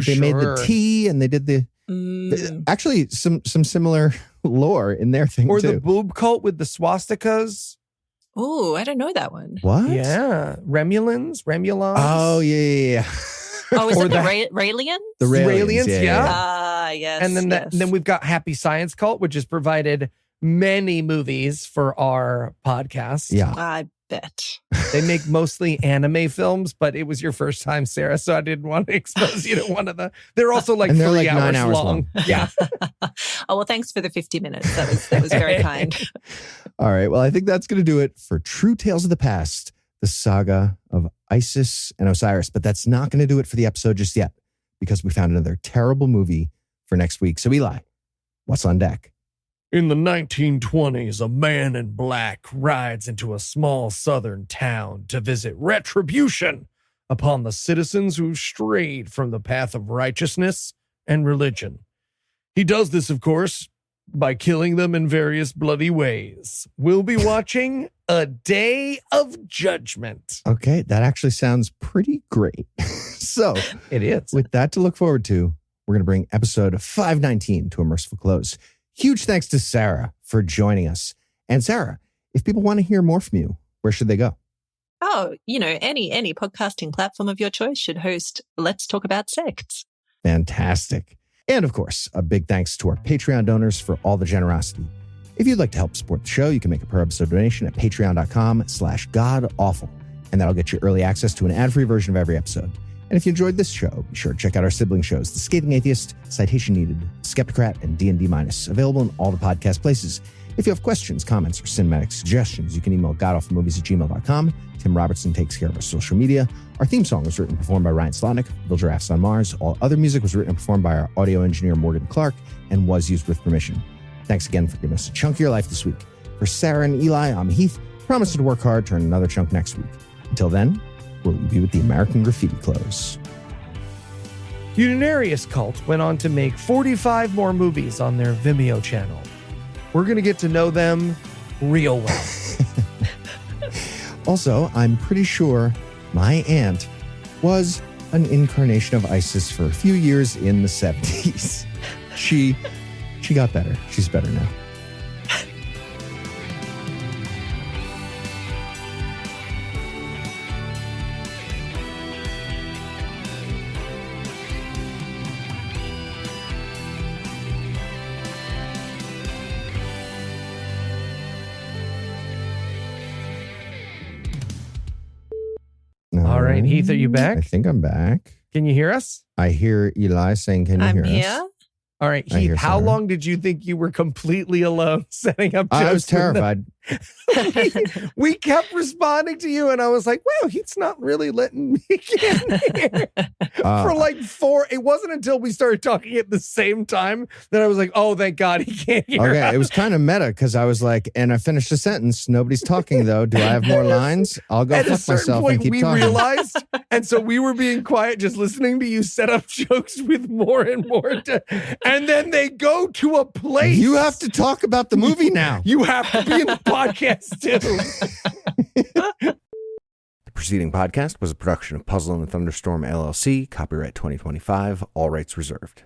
they made the tea and they did the actually some similar lore in their thing Or too. the boob cult with the swastikas. Oh, I don't know that one. What? Yeah. Remulans. Oh yeah. Oh, is Or it the the- Raelian? The Raelians, yeah. Ah, yes. And then yes. then we've got Happy Science Cult, which has provided many movies for our podcast. Yeah. I bet. They make mostly anime films, but it was your first time, Sarah, so I didn't want to expose you to one of the. They're also like And they're 3 like 9 hours hours long. long. Yeah. Oh, well, thanks for the 50 minutes. That was very kind. All right. Well, I think that's going to do it for True Tales of the Past, the saga of Isis and Osiris. But that's not going to do it for the episode just yet because we found another terrible movie for next week. So Eli, what's on deck? In the 1920s, a man in black rides into a small southern town to visit retribution upon the citizens who strayed from the path of righteousness and religion. He does this, of course, by killing them in various bloody ways. We'll be watching A Day of Judgment. Okay. That actually sounds pretty great. So It is. with that to look forward to, we're going to bring episode 519 to a merciful close. Huge thanks to Sarah for joining us. And Sarah, if people want to hear more from you, where should they go? Oh, any podcasting platform of your choice should host Let's Talk About Sects. Fantastic. And of course, a big thanks to our Patreon donors for all the generosity. If you'd like to help support the show, you can make a per episode donation at patreon.com/godawful. And that'll get you early access to an ad-free version of every episode. And if you enjoyed this show, be sure to check out our sibling shows, The Scathing Atheist, Citation Needed, Skepticrat, and D&D Minus, available in all the podcast places. If you have questions, comments, or cinematic suggestions, you can email godawfulmovies@gmail.com. Tim Robertson takes care of our social media. Our theme song was written and performed by Ryan Slotnick, Bill Giraffes on Mars. All other music was written and performed by our audio engineer, Morgan Clark, and was used with permission. Thanks again for giving us a chunk of your life this week. For Sarah and Eli, I'm Heath. Promise to work hard, turn another chunk next week. Until then, will you be with the American Graffiti clothes? Unarius Cult went on to make 45 more movies on their Vimeo channel. We're going to get to know them real well. Also, I'm pretty sure my aunt was an incarnation of ISIS for a few years in the 70s. She got better. She's better now. All right, Heath, are you back? I think I'm back. Can you hear us? I hear Eli saying, can you I'm hear here. us? All right, I Heath, hear how Sarah. long did you think you were completely alone setting up jokes? I was with them? terrified. We kept responding to you, and I was like, wow, Heath's not really letting me get in here. For like 4, it wasn't until we started talking at the same time that I was like, oh, thank God he can't hear Okay, us. it was kind of meta because I was like, and I finished the sentence. Nobody's talking though. Do I have more lines? I'll go At a fuck certain myself point, and keep we talking. realized, and so we were being quiet, just listening to you set up jokes with more and more, and then they go to a place. You have to talk about the movie now. You have to be in the podcast too. The preceding podcast was a production of Puzzle and the Thunderstorm LLC, copyright 2025, all rights reserved.